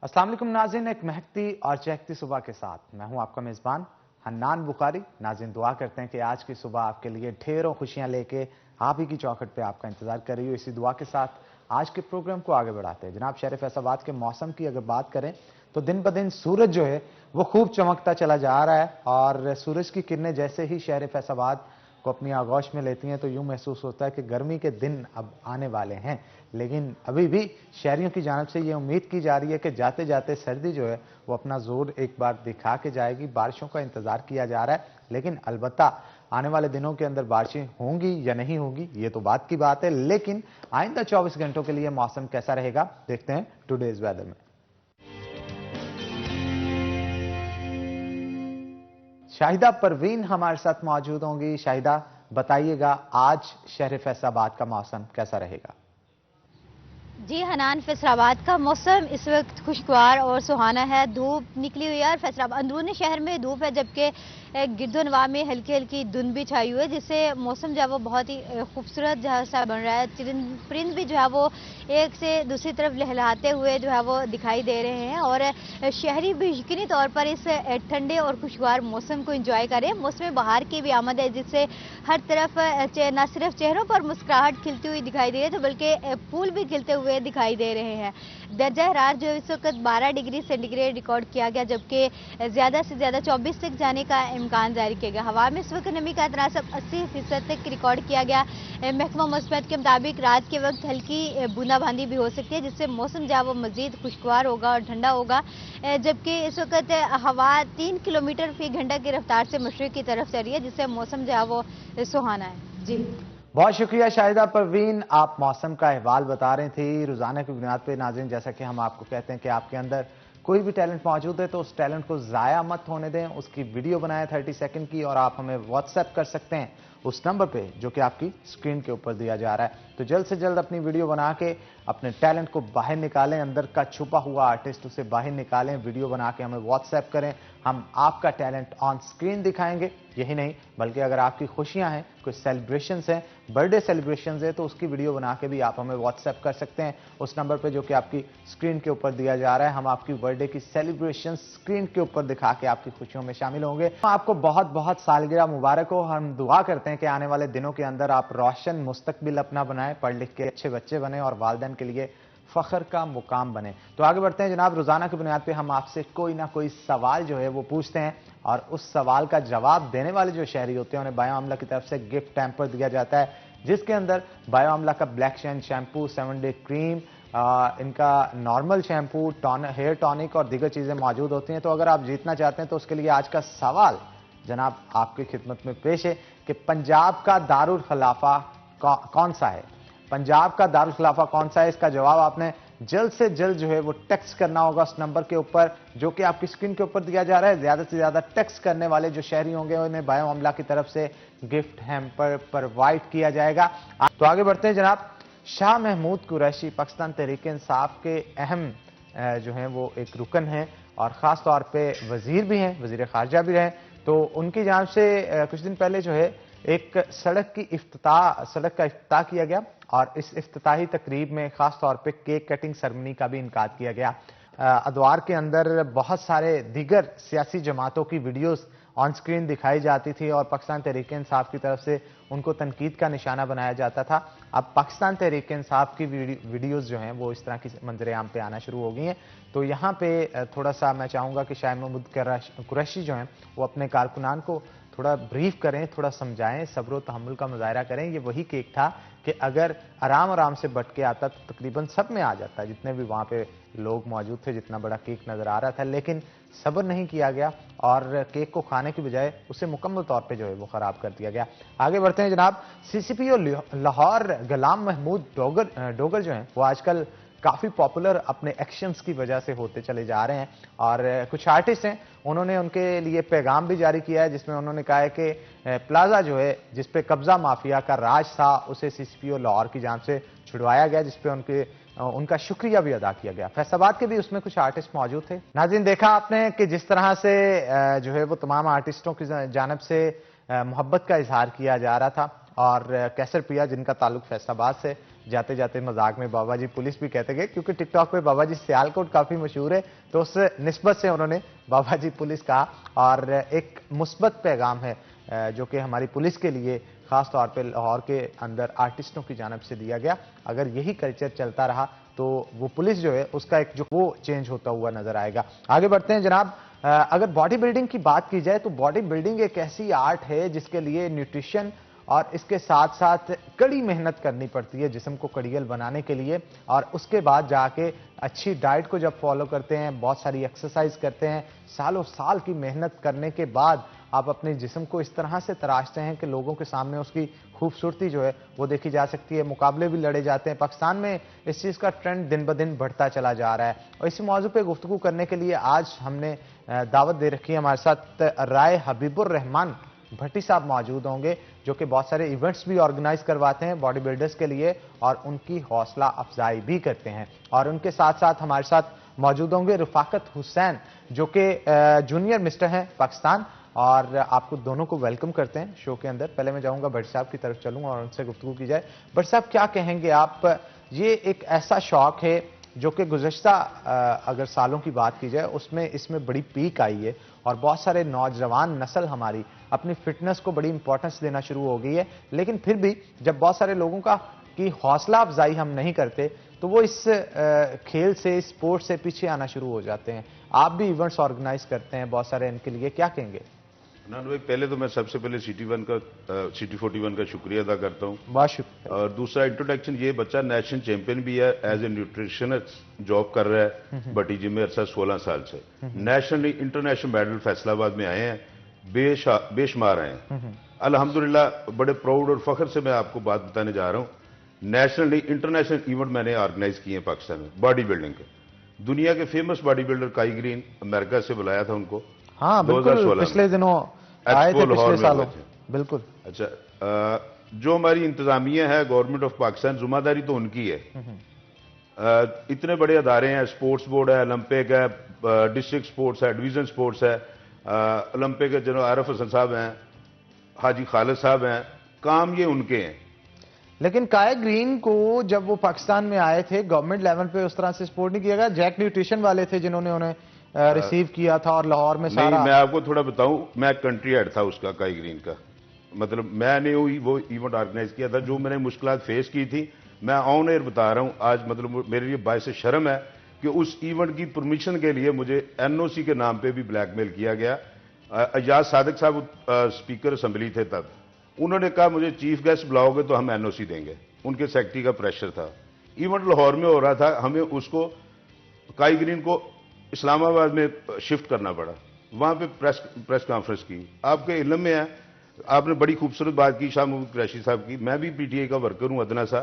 अस्सलाम वालेकुम नाज़रीन, एक महकती और चहकती सुबह के साथ मैं हूं आपका मेज़बान हन्नान बुखारी। नाज़रीन, दुआ करते हैं कि आज की सुबह आपके लिए ढेरों खुशियां लेके आप ही की चौखट पे आपका इंतजार कर रही हो। इसी दुआ के साथ आज के प्रोग्राम को आगे बढ़ाते हैं। जनाब, शहर फैसलाबाद के मौसम की अगर बात करें तो दिन ब दिन सूरज जो है वो खूब चमकता चला जा रहा है और सूरज की किरणें जैसे ही शहर फैसलाबाद को अपनी आगोश में लेती हैं तो यूं महसूस होता है कि गर्मी के दिन अब आने वाले हैं। लेकिन अभी भी शहरियों की जानब से ये उम्मीद की जा रही है कि जाते जाते सर्दी जो है वो अपना जोर एक बार दिखा के जाएगी। बारिशों का इंतजार किया जा रहा है, लेकिन अलबत्ता आने वाले दिनों के अंदर बारिशें होंगी या नहीं होंगी ये तो बात की बात है। लेकिन आइंदा 24 घंटों के लिए मौसम कैसा रहेगा देखते हैं टुडेज वेदर में। शाहिदा परवीन हमारे साथ मौजूद होंगी। शाहिदा, बताइएगा आज शहर फैसलाबाद का मौसम कैसा रहेगा? जी हनान, फैसलाबाद का मौसम इस वक्त खुशगवार और सुहाना है। धूप निकली हुई है और फैसलाबाद अंदरूनी शहर में धूप है, जबकि गिरदोनवा में हल्की हल्की धुंध भी छाई हुई है, जिससे मौसम जो है वो बहुत ही खूबसूरत जो सा बन रहा है। परिंद भी जो है वो एक से दूसरी तरफ लहलहाते हुए जो है वो दिखाई दे रहे हैं और शहरी भी यकीनी तौर पर इस ठंडे और खुशगवार मौसम को एंजॉय करें। मौसम बहार की भी आमद है, जिससे हर तरफ न सिर्फ चेहरों पर मुस्कुराहट खिलती हुई दिखाई दे रही है, तो बल्कि फूल भी खिलते हुए दिखाई दे रहे हैं। दर्जा हरारत जो इस वक्त 12 डिग्री सेंटीग्रेड रिकॉर्ड किया गया, जबकि ज्यादा से ज्यादा 24 तक जाने का इम्कान जारी किया गया। हवा में इस वक्त नमी का तनासब 80% तक रिकॉर्ड किया गया। महकमा मौसमियात के मुताबिक रात के वक्त हल्की बूंदाबांदी भी हो सकती है, जिससे मौसम जो है वो मजीद खुशगवार होगा और ठंडा होगा। जबकि इस वक्त हवा 3 किलोमीटर फी घंटा की रफ्तार से मशरिक की तरफ चल रही है, जिससे मौसम जो है वो सुहाना है। जी बहुत शुक्रिया शाहिदा परवीन, आप मौसम का अहवाल बता रही थी रोजाना की बुनियाद पे। नाज़रीन, जैसा कि हम आपको कहते हैं कि आपके अंदर कोई भी टैलेंट मौजूद है तो उस टैलेंट को ज़ाया मत होने दें। उसकी वीडियो बनाएं 30 सेकंड की और आप हमें व्हाट्सएप कर सकते हैं उस नंबर पे जो कि आपकी स्क्रीन के ऊपर दिया जा रहा है। तो जल्द से जल्द अपनी वीडियो बना के अपने टैलेंट को बाहर निकालें, अंदर का छुपा हुआ आर्टिस्ट उसे बाहर निकालें, वीडियो बना के हमें व्हाट्सएप करें। हम आपका टैलेंट ऑन स्क्रीन दिखाएंगे। यही नहीं बल्कि अगर आपकी खुशियां हैं, कोई सेलिब्रेशंस हैं, बर्थडे सेलिब्रेशंस है, तो उसकी वीडियो बना के भी आप हमें व्हाट्सएप कर सकते हैं उस नंबर पे जो कि आपकी स्क्रीन के ऊपर दिया जा रहा है। हम आपकी बर्थडे की सेलिब्रेशन स्क्रीन के ऊपर दिखा के आपकी खुशियों में शामिल होंगे। आपको बहुत बहुत सालगिरह मुबारक हो। हम दुआ करते हैं कि आने वाले दिनों के अंदर आप रोशन मुस्तकबिल अपना बनाएं, पढ़ लिख के अच्छे बच्चे बने और वालिदैन के लिए फख्र का मुकाम बने। तो आगे बढ़ते हैं जनाब। रोजाना की बुनियाद पे हम आपसे कोई ना कोई सवाल जो है वो पूछते हैं और उस सवाल का जवाब देने वाले जो शहरी होते हैं उन्हें बायो आमला की तरफ से गिफ्ट टैम्पर दिया जाता है, जिसके अंदर बायो आमला का black shine shampoo, 7 day cream, इनका नॉर्मल शैम्पू, हेयर टॉनिक और दीगर चीजें मौजूद होती हैं। तो अगर आप जीतना चाहते हैं तो उसके लिए आज का सवाल जनाब आपकी खिदमत में पेश है कि पंजाब का दारुल खिलाफा कौन सा है? पंजाब का दारुल खिलाफा कौन सा है? इसका जवाब आपने जल्द से जल्द जो है वो टेक्स्ट करना होगा उस नंबर के ऊपर जो कि आपकी स्क्रीन के ऊपर दिया जा रहा है। ज्यादा से ज्यादा टेक्स्ट करने वाले जो शहरी होंगे उन्हें बायो अमला की तरफ से गिफ्ट हैम्पर प्रोवाइड किया जाएगा। तो आगे बढ़ते हैं जनाब। शाह महमूद कुरैशी पाकिस्तान तहरीक इंसाफ के अहम जो है वो एक रुकन है और खास तौर पे वजीर भी हैं, वजीर खारजा भी रहे। तो उनकी जानिब से कुछ दिन पहले जो है एक सड़क का इफ्तिताह किया गया और इस इफ्तिताही तकरीब में खास तौर पे केक कटिंग सेरेमनी का भी इनकाद किया गया। अदवार के अंदर बहुत सारे दीगर सियासी जमातों की वीडियोस ऑन स्क्रीन दिखाई जाती थी और पाकिस्तान तहरीक इंसाफ की तरफ से उनको तनकीद का निशाना बनाया जाता था। अब पाकिस्तान तहरीक इंसाफ की वीडियोस जो हैं वो इस तरह की मंजर आम पे आना शुरू हो गई हैं। तो यहाँ पे थोड़ा सा मैं चाहूँगा कि शाह महमूद कुरैशी जो हैं वो अपने कारकुनान को थोड़ा ब्रीफ करें, थोड़ा समझाएं, सब्र व तहम्मुल का मुजाहरा करें। ये वही केक था कि अगर आराम आराम से बट के आता तो तकरीबन सब में आ जाता, जितने भी वहाँ पे लोग मौजूद थे, जितना बड़ा केक नज़र आ रहा था। लेकिन सब्र नहीं किया गया और केक को खाने की बजाय उसे मुकम्मल तौर पे जो है वो ख़राब कर दिया गया। आगे बढ़ते हैं जनाब। CCPO लाहौर गुलाम महमूद डोगर जो हैं वो आजकल काफ़ी पॉपुलर अपने एक्शंस की वजह से होते चले जा रहे हैं और कुछ आर्टिस्ट हैं उन्होंने उनके लिए पैगाम भी जारी किया है, जिसमें उन्होंने कहा है कि प्लाजा जो है जिस पे कब्जा माफिया का राज था उसे CCPO लाहौर की जान से छुड़वाया गया, जिसपे उनका शुक्रिया भी अदा किया गया। फैसलाबाद के भी उसमें कुछ आर्टिस्ट मौजूद थे। नाज़रीन, देखा आपने कि जिस तरह से जो है वो तमाम आर्टिस्टों की जानब से मोहब्बत का इजहार किया जा रहा था और कैसर पिया, जिनका ताल्लुक फैसलाबाद से। जाते जाते मजाक में बाबा जी पुलिस भी कहते गए, क्योंकि टिकटॉक पे बाबा जी सियालकोट काफ़ी मशहूर है, तो उस निस्बत से उन्होंने बाबा जी पुलिस कहा। और एक मुस्बत पैगाम है जो कि हमारी पुलिस के लिए ख़ास तौर पे लाहौर के अंदर आर्टिस्टों की जानब से दिया गया। अगर यही कल्चर चलता रहा तो वो पुलिस जो है उसका एक जो वो चेंज होता हुआ नजर आएगा। आगे बढ़ते हैं जनाब। अगर बॉडी बिल्डिंग की बात की जाए तो बॉडी बिल्डिंग एक ऐसी आर्ट है जिसके लिए न्यूट्रिशन और इसके साथ साथ कड़ी मेहनत करनी पड़ती है जिस्म को कड़ियल बनाने के लिए। और उसके बाद जाके अच्छी डाइट को जब फॉलो करते हैं, बहुत सारी एक्सरसाइज करते हैं, सालों साल की मेहनत करने के बाद आप अपने जिस्म को इस तरह से तराशते हैं कि लोगों के सामने उसकी खूबसूरती जो है वो देखी जा सकती है। मुकाबले भी लड़े जाते हैं। पाकिस्तान में इस चीज़ का ट्रेंड दिन ब दिन बढ़ता चला जा रहा है। और इसी मौजू पे गुफ्तगू करने के लिए आज हमने दावत दे रखी है। हमारे साथ राय हबीबुर रहमान भट्टी साहब मौजूद होंगे, जो कि बहुत सारे इवेंट्स भी ऑर्गेनाइज करवाते हैं बॉडी बिल्डर्स के लिए और उनकी हौसला अफजाई भी करते हैं। और उनके साथ साथ हमारे साथ मौजूद होंगे रफाकत हुसैन, जो कि जूनियर मिस्टर हैं पाकिस्तान। और आपको दोनों को वेलकम करते हैं शो के अंदर। पहले मैं जाऊंगा भट्टी साहब की तरफ चलूंगा और उनसे गुफ्तगू की जाए। भट्टी साहब, क्या कहेंगे आप? ये एक ऐसा शौक है जो कि गुज़श्ता अगर सालों की बात की जाए उसमें इसमें बड़ी पीक आई है और बहुत सारे नौजवान नस्ल हमारी अपनी फिटनेस को बड़ी इंपॉर्टेंस देना शुरू हो गई है। लेकिन फिर भी जब बहुत सारे लोगों की हौसला अफजाई हम नहीं करते तो वो इस खेल से, इस स्पोर्ट से पीछे आना शुरू हो जाते हैं। आप भी इवेंट्स ऑर्गेनाइज करते हैं बहुत सारे, इनके लिए क्या कहेंगे? नान भाई, पहले तो मैं सबसे पहले सिटी 41 का शुक्रिया अदा करता हूँ। बहुत शुक्रिया। और दूसरा इंट्रोडक्शन, ये बच्चा नेशनल चैंपियन भी है, एज ए न्यूट्रिशनिस्ट जॉब कर रहा है भट्टी जिम में अरसा 16 साल से। नेशनली इंटरनेशनल मेडल फैसलाबाद में आए हैं, बेशुमार आए हैं अल्हम्दुलिल्लाह। बड़े प्राउड और फख्र से मैं आपको बात बताने जा रहा हूँ। नेशनली इंटरनेशनल इवेंट मैंने ऑर्गेनाइज किए हैं पाकिस्तान में बॉडी बिल्डिंग के। दुनिया के फेमस बॉडी बिल्डर काई ग्रीन, अमेरिका से बुलाया था उनको। हाँ बिल्कुल, पिछले दिनों आए थे, पिछले सालों। बिल्कुल। अच्छा, जो हमारी इंतजामिया है गवर्नमेंट ऑफ पाकिस्तान, जिम्मेदारी तो उनकी है। इतने बड़े अदारे हैं, स्पोर्ट्स बोर्ड है, ओलंपिक है, डिस्ट्रिक्ट स्पोर्ट्स है, डिवीजन स्पोर्ट्स है, ओलंपिक के जनरल आरिफ हसन साहब हैं, हाजी खालिद साहब हैं, काम ये उनके हैं। लेकिन काय ग्रीन को जब वो पाकिस्तान में आए थे गवर्नमेंट लेवल पे उस तरह से सपोर्ट नहीं किया गया। जैक न्यूट्रिशन वाले थे जिन्होंने उन्हें रिसीव किया था और लाहौर में सारा। नहीं, मैं आपको थोड़ा बताऊं, मैं कंट्री हेड था उसका, काय ग्रीन का। मतलब मैंने वो इवेंट ऑर्गेनाइज किया था। जो मैंने मुश्किलात फेस की थी मैं ऑन एयर बता रहा हूं आज। मतलब मेरे लिए बायस शर्म है कि उस इवेंट की परमिशन के लिए मुझे एनओसी के नाम पे भी ब्लैकमेल किया गया। एजाज सादिक साहब स्पीकर असम्बली थे तब, उन्होंने कहा मुझे चीफ गेस्ट बुलाओगे तो हम एनओसी देंगे। उनके सेक्रेटरी का प्रेशर था। इवेंट लाहौर में हो रहा था, हमें उसको काय ग्रीन को इस्लामाबाद में शिफ्ट करना पड़ा। वहां पे प्रेस कॉन्फ्रेंस की। आपके इल्म में है, आपने बड़ी खूबसूरत बात की शाह महमूद कुरैशी साहब की। मैं भी पीटीआई का वर्कर हूं अदना सा।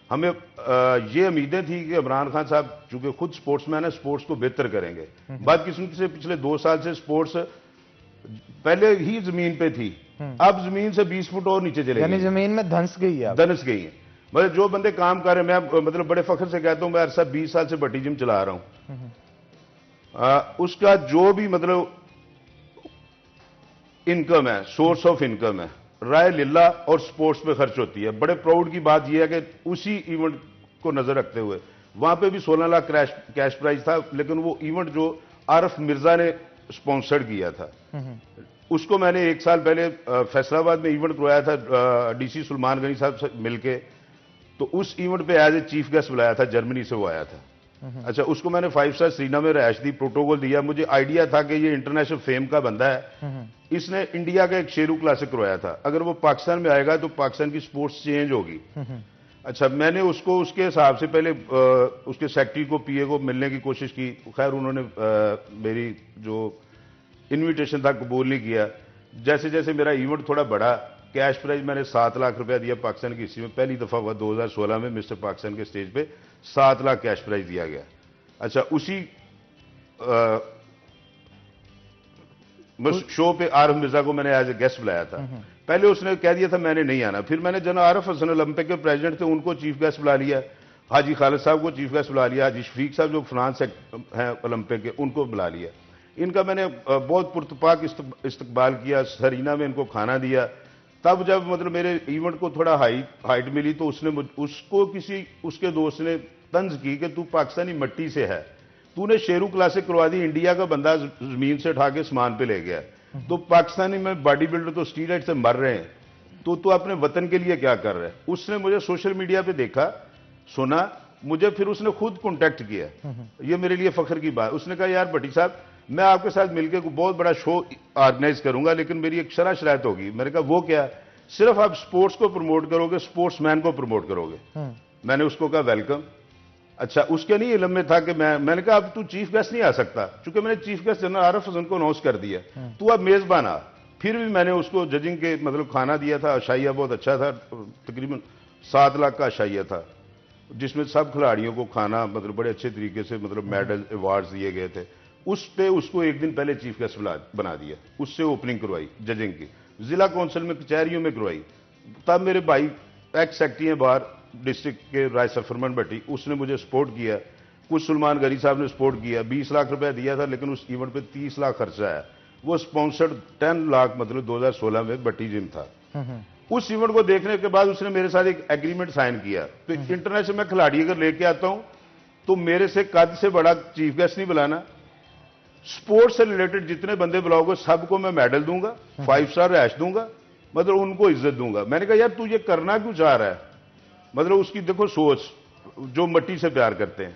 हमें ये उम्मीदें थी कि इमरान खान साहब चूंकि खुद स्पोर्ट्समैन है, स्पोर्ट्स को बेहतर करेंगे। बदकिस्मती से पिछले 2 साल से स्पोर्ट्स पहले ही जमीन पे थी, अब जमीन से 20 फुट और नीचे चले गई, जमीन में धंस गई है। मतलब जो बंदे काम कर रहे हैं, मैं मतलब बड़े फख्र से कहता हूं, मैं अरसा 20 साल से भट्टी जिम चला रहा हूं। उसका जो भी मतलब इनकम है, सोर्स ऑफ इनकम है, राय लिल्ला और स्पोर्ट्स पे खर्च होती है। बड़े प्राउड की बात यह है कि उसी इवेंट को नजर रखते हुए वहां पे भी 16 लाख कैश प्राइज था। लेकिन वो इवेंट जो आरिफ मिर्जा ने स्पॉन्सर्ड किया था, उसको मैंने 1 साल पहले फैसलाबाद में इवेंट करवाया था डीसी सुलेमान गनी साहब से मिलके। तो उस इवेंट पे एज ए चीफ गेस्ट बुलाया था, जर्मनी से वो आया था। अच्छा, उसको मैंने 5 स्टार सीना में रहायश दी, प्रोटोकॉल दिया। मुझे आइडिया था कि ये इंटरनेशनल फेम का बंदा है, इसने इंडिया का एक शेरू क्लासिक करवाया था। अगर वो पाकिस्तान में आएगा तो पाकिस्तान की स्पोर्ट्स चेंज होगी। अच्छा, मैंने उसको उसके हिसाब से पहले उसके सेक्रेटरी को, पीए को मिलने की कोशिश की। खैर उन्होंने मेरी जो इन्विटेशन था कबूल नहीं किया। जैसे जैसे मेरा इवेंट थोड़ा बढ़ा, कैश प्राइज मैंने 7 लाख रुपया दिया पाकिस्तान की हिस्ट्री में। पहली दफा हुआ 2016 में मिस्टर पाकिस्तान के स्टेज पे 7 लाख कैश प्राइज दिया गया। अच्छा, उसी शो पे आरिफ मिर्जा को मैंने एज ए गेस्ट बुलाया था। पहले उसने कह दिया था मैंने नहीं आना। फिर मैंने जनरल आरिफ हसन ओलंपिक के प्रेसिडेंट थे, उनको चीफ गेस्ट बुला लिया। हाजी खालिद साहब को चीफ गेस्ट बुला लिया। हाजी शफीक साहब जो फ्रांस हैं ओलंपिक के, उनको बुला लिया। इनका मैंने बहुत पुरतपाक इस्तकबाल किया। सरीना में इनको खाना दिया। तब जब मतलब मेरे इवेंट को थोड़ा हाइट मिली तो उसको किसी उसके दोस्त ने तंज की कि तू पाकिस्तानी मट्टी से है, तूने शेरू क्लासिक करवा दी, इंडिया का बंदा जमीन से उठा के आसमान पे ले गया, तो पाकिस्तानी में बॉडी बिल्डर तो स्टीरॉइड से मर रहे हैं, तो तू अपने वतन के लिए क्या कर रहा है। उसने मुझे सोशल मीडिया पे देखा, सुना, मुझे फिर उसने खुद कॉन्टेक्ट किया। ये मेरे लिए फख्र की बात। उसने कहा यार भट्टी साहब, मैं आपके साथ मिलकर बहुत बड़ा शो ऑर्गेनाइज करूंगा, लेकिन मेरी एक शरात होगी। मैंने कहा वो क्या? सिर्फ आप स्पोर्ट्स को प्रमोट करोगे, स्पोर्ट्समैन को प्रमोट करोगे। मैंने उसको कहा वेलकम। अच्छा, उसके नहीं इल्म में था कि मैंने कहा अब तू चीफ गेस्ट नहीं आ सकता, क्योंकि मैंने chief guest general Arif Hasan को अनाउंस कर दिया, तू अब मेजबान आ। फिर भी मैंने उसको जजिंग के मतलब खाना दिया था, अशाइया बहुत अच्छा था, तकरीबन 7 लाख का अशाइया था, जिसमें सब खिलाड़ियों को खाना मतलब बड़े अच्छे तरीके से मतलब मेडल अवार्ड्स दिए गए थे। उस पे उसको एक दिन पहले चीफ गेस्ट बना दिया, उससे ओपनिंग करवाई जजिंग की, जिला काउंसिल में कचहरियों में करवाई। तब मेरे भाई एक्स सेक्रेटरी हैं बाहर डिस्ट्रिक्ट के राय सफरमन भट्टी, उसने मुझे सपोर्ट किया। कुछ सलमान गरी साहब ने सपोर्ट किया, 20 लाख रुपया दिया था, लेकिन उस इवेंट पे 30 लाख खर्चा आया। वो स्पॉन्सर्ड 10 लाख मतलब 2016 में भट्टी जिम था। उस इवेंट को देखने के बाद उसने मेरे साथ एक एग्रीमेंट साइन किया, तो इंटरनेशनल में खिलाड़ी अगर लेके आता हूं तो मेरे से कद से बड़ा चीफ गेस्ट नहीं बुलाना, स्पोर्ट्स से रिलेटेड जितने बंदे बुलाओगे सबको मैं मेडल दूंगा, 5 स्टार रैश दूंगा, मतलब उनको इज्जत दूंगा। मैंने कहा यार तू ये करना क्यों चाह रहा है? मतलब उसकी देखो सोच, जो मट्टी से प्यार करते हैं।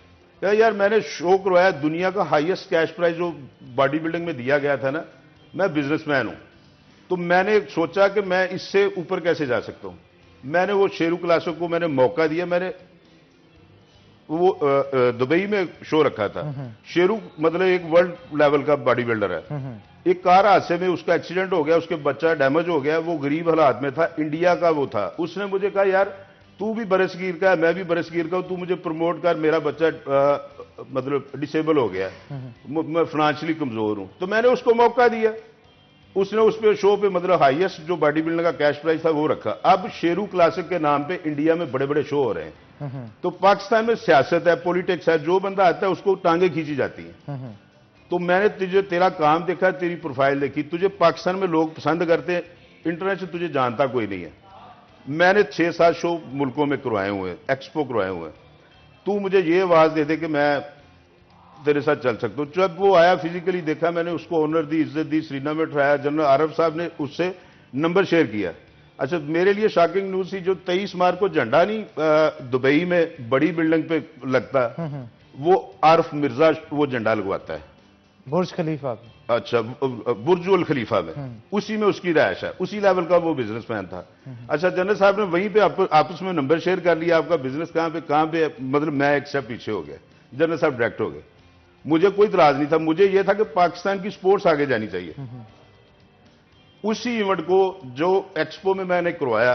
यार मैंने शो करवाया, दुनिया का हाईएस्ट कैश प्राइज जो बॉडी बिल्डिंग में दिया गया था ना, मैं बिजनेसमैन हूं, तो मैंने सोचा कि मैं इससे ऊपर कैसे जा सकता हूं। मैंने वो शेरू क्लासिक को मैंने मौका दिया, मैंने वो दुबई में शो रखा था। शेरू मतलब एक वर्ल्ड लेवल का बॉडी बिल्डर है। एक कार हादसे में उसका एक्सीडेंट हो गया, उसके बच्चा डैमेज हो गया, वो गरीब हालात में था, इंडिया का वो था। उसने मुझे कहा यार तू भी बरसगीर का है, मैं भी बरसगीर का हूं, तू मुझे प्रमोट कर, मेरा बच्चा मतलब डिसेबल हो गया, मैं फाइनेंशियली कमजोर हूं। तो मैंने उसको मौका दिया, उसने उस पे शो पे मतलब हाईएस्ट जो बॉडी बिल्डर का कैश प्राइस था वो रखा। अब शेरू क्लासिक के नाम पे इंडिया में बड़े बड़े शो हो रहे हैं। तो पाकिस्तान में सियासत है, पॉलिटिक्स है, जो बंदा आता है उसको टांगे खींची जाती हैं। तो मैंने तुझे तेरा काम देखा, तेरी प्रोफाइल देखी, तुझे पाकिस्तान में लोग पसंद करते हैं, इंटरनेशनल तुझे जानता कोई नहीं है। मैंने 6-7 शो मुल्कों में करवाए हुए हैं, एक्सपो करवाए हुए हैं, तू मुझे ये आवाज दे दे कि मैं तेरे साथ चल सकता हूं। जब वो आया फिजिकली देखा, मैंने उसको ऑनर दी, इज्जत दी, श्रीनगर में उठाया, जनरल आरिफ साहब ने उससे नंबर शेयर किया। अच्छा, मेरे लिए शॉकिंग न्यूज थी, जो 23 मार्च को झंडा नहीं दुबई में बड़ी बिल्डिंग पे लगता, वो आरिफ मिर्जा वो झंडा लगवाता है बुर्ज खलीफा। अच्छा, बुर्ज अल खलीफा में, उसी में उसकी रहायश है, उसी लेवल का वो बिजनेसमैन था। अच्छा, जनरल साहब ने वहीं पे आपस में नंबर शेयर कर लिया, आपका बिजनेस कहां पे मतलब मैं एक स्टेप पीछे हो गया, जनरल साहब डायरेक्ट हो गए। मुझे कोई इतराज नहीं था, मुझे यह था कि पाकिस्तान की स्पोर्ट्स आगे जानी चाहिए। उसी इवेंट को जो एक्सपो में मैंने करवाया,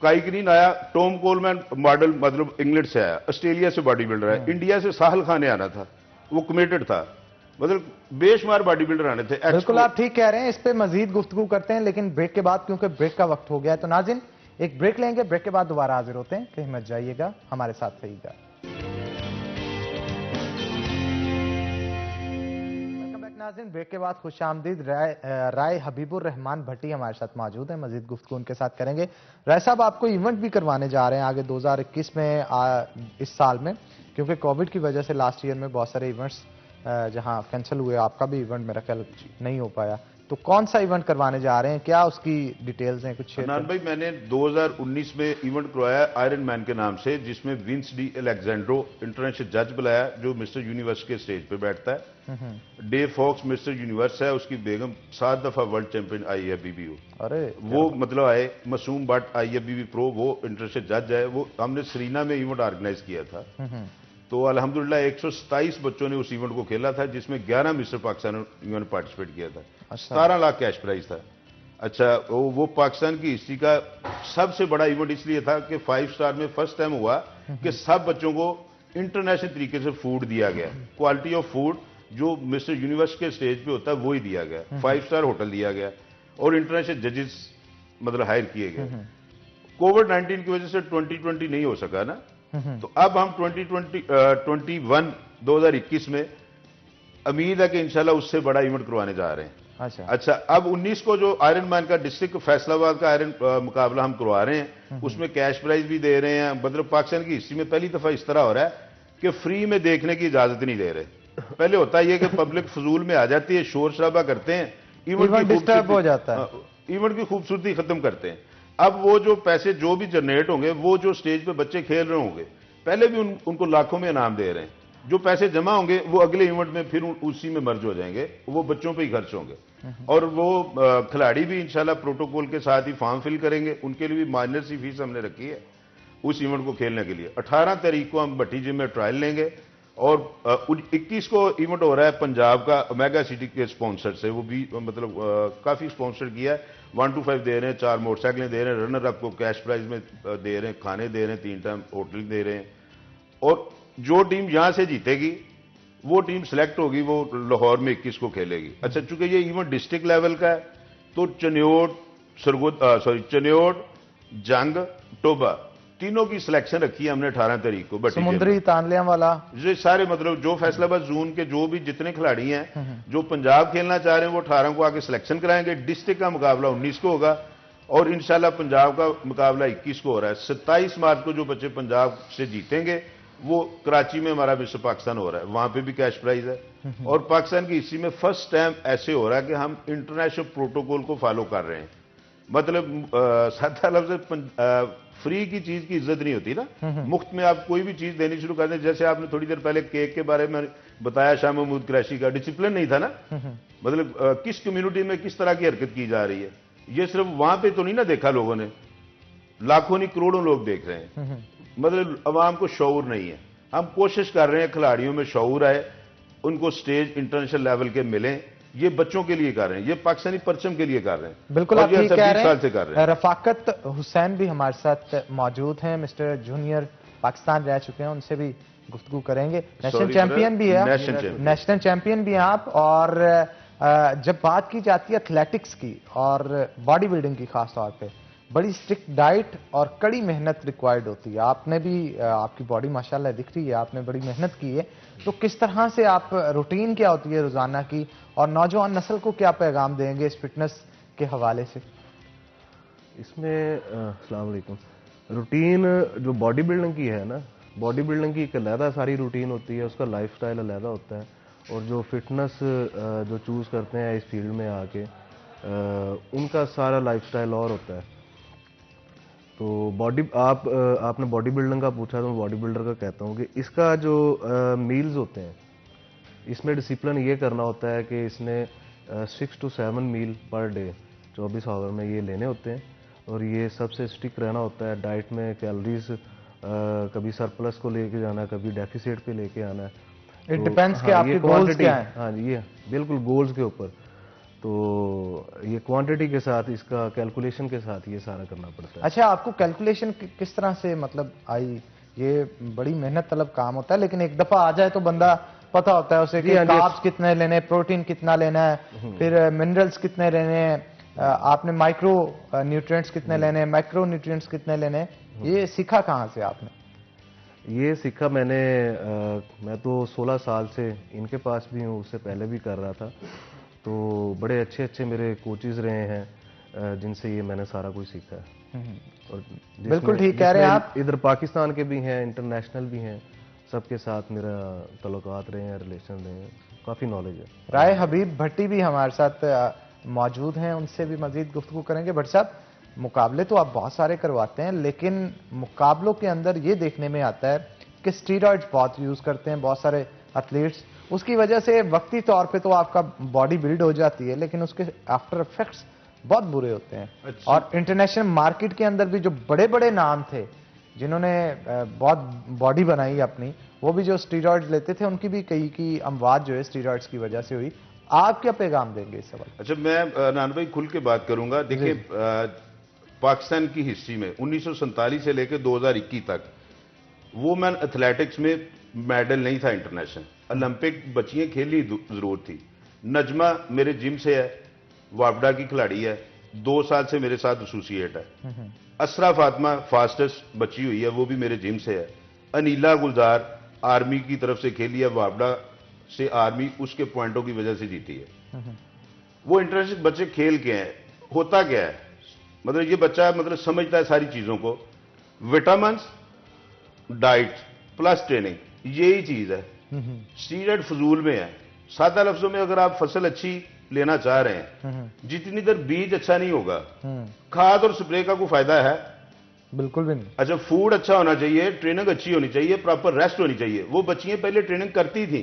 काइग्रीन आया, टॉम कोलमैन मॉडल मतलब इंग्लैंड से आया, ऑस्ट्रेलिया से बॉडी बिल्डर है, इंडिया से साहिल खान ने आना था, वो कमिटेड था, मतलब बेशुमार बॉडी बिल्डर आने थे। बिल्कुल आप ठीक कह रहे हैं, इस पे मजीद गुफ्तगू करते हैं, लेकिन ब्रेक के बाद, क्योंकि ब्रेक का वक्त हो गया है। तो नाज़रीन एक ब्रेक लेंगे, ब्रेक के बाद दोबारा हाजिर होते हैं, कहीं मत जाइएगा, हमारे साथ रहिएगा। नाज़रीन ब्रेक के बाद खुशामदीद। राय हबीबुर रहमान भट्टी हमारे साथ मौजूद है, मजीद गुफ्तगू उनके साथ करेंगे। राय साहब, आपको इवेंट भी करवाने जा रहे हैं आगे 2021 में, इस साल में, क्योंकि कोविड की वजह से लास्ट ईयर में बहुत सारे इवेंट्स जहां कैंसिल हुए, आपका भी इवेंट मेरा ख्याल नहीं हो पाया, तो कौन सा इवेंट करवाने जा रहे हैं, क्या उसकी डिटेल्स हैं कुछ? अनान भाई, मैंने 2019 में इवेंट करवाया आयरन मैन के नाम से, जिसमें विंस डी अलेक्जेंड्रो इंटरनेशनल जज बुलाया, जो मिस्टर यूनिवर्स के स्टेज पे बैठता है। डेव फॉक्स मिस्टर यूनिवर्स है, उसकी बेगम 7 दफा वर्ल्ड चैंपियन IFBB, अरे वो मतलब आए। मसूम भट्ट IFBB प्रो, वो इंटरनेशनल जज है। वो हमने सरीना में इवेंट ऑर्गेनाइज किया था, तो अल्हम्दुलिल्लाह 127 बच्चों ने उस इवेंट को खेला था, जिसमें 11 मिस्टर पाकिस्तान ने पार्टिसिपेट किया था। 17 लाख कैश प्राइज था। अच्छा, वो पाकिस्तान की हिस्ट्री का सबसे बड़ा इवेंट इसलिए था कि 5 स्टार में फर्स्ट टाइम हुआ कि सब बच्चों को इंटरनेशनल तरीके से फूड दिया गया, क्वालिटी ऑफ फूड जो मिस्टर यूनिवर्स के स्टेज पे होता है वो ही दिया गया, 5 स्टार होटल दिया गया, और इंटरनेशनल जजेस मतलब हायर किए गए। कोविड-19 की वजह से 2020 नहीं हो सका ना, तो अब हम 2021 में उम्मीद है कि इंशाल्लाह उससे बड़ा इवेंट करवाने जा रहे हैं। अच्छा, अब 19 को जो आयरन मैन का डिस्ट्रिक्ट फैसलाबाद का आयरन मुकाबला हम करवा रहे हैं, उसमें कैश प्राइज भी दे रहे हैं। मतलब पाकिस्तान की हिस्ट्री में पहली दफा इस तरह हो रहा है कि फ्री में देखने की इजाजत नहीं दे रहे। पहले होता यह कि पब्लिक फजूल में आ जाती है, शोर शराबा करते हैं, इवेंट डिस्टर्ब हो जाता है, इवेंट की खूबसूरती खत्म करते हैं। अब वो जो पैसे जो भी जनरेट होंगे, वो जो स्टेज पे बच्चे खेल रहे होंगे, पहले भी उनको लाखों में इनाम दे रहे हैं। जो पैसे जमा होंगे वो अगले इवेंट में फिर उसी में मर्ज हो जाएंगे, वो बच्चों पे ही खर्च होंगे। और वो खिलाड़ी भी इंशाल्लाह प्रोटोकॉल के साथ ही फॉर्म फिल करेंगे, उनके लिए भी माइनर सी फीस हमने रखी है उस इवेंट को खेलने के लिए। 18 तारीख को हम भट्टी जिम में ट्रायल लेंगे और 21 को इवेंट हो रहा है पंजाब का मेगा सिटी के स्पॉन्सर से, वो भी मतलब काफी स्पॉन्सर किया है। 1 to 5 दे रहे हैं, 4 मोटरसाइकिलें दे रहे हैं, रनर अप को कैश प्राइज में दे रहे हैं, खाने दे रहे हैं, 3 टाइम होटल दे रहे हैं। और जो टीम यहां से जीतेगी वो टीम सिलेक्ट होगी, वो लाहौर में 21 को खेलेगी। अच्छा, चूंकि ये इवेंट डिस्ट्रिक्ट लेवल का है तो चन्योट, जंग, टोबा तीनों की सिलेक्शन रखी है हमने 18 तारीख को। समुद्री तानलियां वाला, ये सारे मतलब जो फैसलाबाद जोन के जो भी जितने खिलाड़ी हैं जो पंजाब खेलना चाह रहे हैं वो 18 को आके सिलेक्शन कराएंगे। डिस्ट्रिक्ट का मुकाबला 19 को होगा और इंशाल्लाह पंजाब का मुकाबला 21 को हो रहा है। 27 मार्च को जो बच्चे पंजाब से जीतेंगे वो कराची में हमारा मिस्टर पाकिस्तान हो रहा है, वहां पे भी कैश प्राइज है। और पाकिस्तान की हिस्ट्री में फर्स्ट टाइम ऐसे हो रहा है कि हम इंटरनेशनल प्रोटोकॉल को फॉलो कर रहे हैं। मतलब सादा लफ्ज़ फ्री की चीज की इज्जत नहीं होती ना, मुफ्त में आप कोई भी चीज देनी शुरू कर दें। जैसे आपने थोड़ी देर पहले केक के बारे में बताया, शाह महमूद कुरैशी का डिसिप्लिन नहीं था ना, मतलब किस कम्युनिटी में किस तरह की हरकत की जा रही है, ये सिर्फ वहां पे तो नहीं ना देखा लोगों ने, लाखों नहीं करोड़ों लोग देख रहे हैं। मतलब अवाम को शऊर नहीं है। हम कोशिश कर रहे हैं खिलाड़ियों में शऊर आए, उनको स्टेज इंटरनेशनल लेवल के मिलें। ये बच्चों के लिए कर रहे हैं, ये पाकिस्तानी परचम के लिए कर रहे हैं। बिल्कुल आप ठीक कह रहे साल से कर रहे हैं। रफाकत हुसैन भी हमारे साथ मौजूद हैं, मिस्टर जूनियर पाकिस्तान रह चुके हैं, उनसे भी गुफ्तगू करेंगे। नेशनल चैंपियन भी है, नेशनल चैंपियन भी हैं आप। और जब बात की जाती है एथलेटिक्स की और बॉडी बिल्डिंग की खास तौर पे, बड़ी स्ट्रिक्ट डाइट और कड़ी मेहनत रिक्वायर्ड होती है। आपने भी, आपकी बॉडी माशाल्लाह दिख रही है, आपने बड़ी मेहनत की है। तो किस तरह से आप, रूटीन क्या होती है रोजाना की, और नौजवान नस्ल को क्या पैगाम देंगे इस फिटनेस के हवाले से? इसमें अस्सलाम वालेकुम, रूटीन जो बॉडी बिल्डिंग की है ना, बॉडी बिल्डिंग की एक अलहदा सारी रूटीन होती है, उसका लाइफस्टाइल अलहदा होता है। और जो फिटनेस जो चूज़ करते हैं इस फील्ड में आके, उनका सारा लाइफस्टाइल और होता है। तो आपने बॉडी बिल्डिंग का पूछा, तो मैं बॉडी बिल्डर का कहता हूँ कि इसका जो मील्स होते हैं, इसमें डिसिप्लिन ये करना होता है कि इसने 6 to 7 meal per day 24 our में ये लेने होते हैं। और ये सबसे स्टिक रहना होता है डाइट में। कैलोरीज कभी सरप्लस को लेके जाना है, कभी डेफिसिट पे लेके आना है। इट डिपेंड्स कि आपके गोल्स क्या हैं। हाँ जी, ये बिल्कुल गोल्स के ऊपर। तो ये क्वांटिटी के साथ, इसका कैलकुलेशन के साथ ये सारा करना पड़ता है। अच्छा, आपको कैलकुलेशन किस तरह से मतलब आई? ये बड़ी मेहनत तलब काम होता है, लेकिन एक दफा आ जाए तो बंदा पता होता है उसे कि कार्ब्स कितने लेने, प्रोटीन कितना लेना है, फिर मिनरल्स कितने लेने हैं, आपने माइक्रो न्यूट्रिएंट्स कितने लेने हैं, माइक्रो न्यूट्रिएंट्स कितने लेने हैं। ये सीखा कहाँ से आपने? ये सीखा मैंने, मैं तो 16 साल से इनके पास भी हूँ, उससे पहले भी कर रहा था। तो बड़े अच्छे अच्छे मेरे कोचेज रहे हैं जिनसे ये मैंने सारा कुछ सीखा है। और बिल्कुल ठीक कह रहे हैं आप। इधर पाकिस्तान के भी हैं, इंटरनेशनल भी हैं, सबके साथ मेरा तल्लुकात रहे हैं, रिलेशन रहे हैं, काफ़ी नॉलेज है। राय हबीब भट्टी भी हमारे साथ मौजूद हैं, उनसे भी मजीद गुफ्तगू करेंगे। भट्ट साहब, मुकाबले तो आप बहुत सारे करवाते हैं, लेकिन मुकाबलों के अंदर ये देखने में आता है कि स्टीरॉइड्स बहुत यूज़ करते हैं बहुत सारे एथलीट्स। उसकी वजह से वक्ती तौर पे तो आपका बॉडी बिल्ड हो जाती है, लेकिन उसके आफ्टर इफेक्ट्स बहुत बुरे होते हैं। अच्छा। और इंटरनेशनल मार्केट के अंदर भी जो बड़े बड़े नाम थे जिन्होंने बहुत बॉडी बनाई अपनी, वो भी जो स्टीरॉइड्स लेते थे, उनकी भी कई की अमवात जो है स्टीरॉइड्स की वजह से हुई। आप क्या पैगाम देंगे इस सवाल? अच्छा, मैं नान भाई खुल के बात करूंगा। देखिए, पाकिस्तान की हिस्ट्री में 1947 से लेकर 2021 तक वुमेन एथलेटिक्स में मेडल नहीं था इंटरनेशनल। ओलंपिक बच्चियां खेली जरूर थी। नजमा मेरे जिम से है, वापडा की खिलाड़ी है, 2 साल से मेरे साथ एसोसिएट है। असरा फातिमा फास्टेस्ट बच्ची हुई है, वो भी मेरे जिम से है। अनीला गुलजार आर्मी की तरफ से खेली है, वापडा से आर्मी उसके पॉइंटों की वजह से जीती है। वो इंटरेस्ट बच्चे खेल के हैं, होता क्या है, मतलब ये बच्चा मतलब समझता है सारी चीजों को, विटामिन, डाइट प्लस ट्रेनिंग, यही चीज है। स्टीरॉयड फजूल में है। सादा लफ्जों में अगर आप फसल अच्छी लेना चाह रहे हैं, जितनी देर बीज अच्छा नहीं होगा, खाद और स्प्रे का कोई फायदा है? बिल्कुल भी नहीं। अच्छा, फूड अच्छा होना चाहिए, ट्रेनिंग अच्छी होनी चाहिए, प्रॉपर रेस्ट होनी चाहिए। वो बच्चियां पहले ट्रेनिंग करती थी,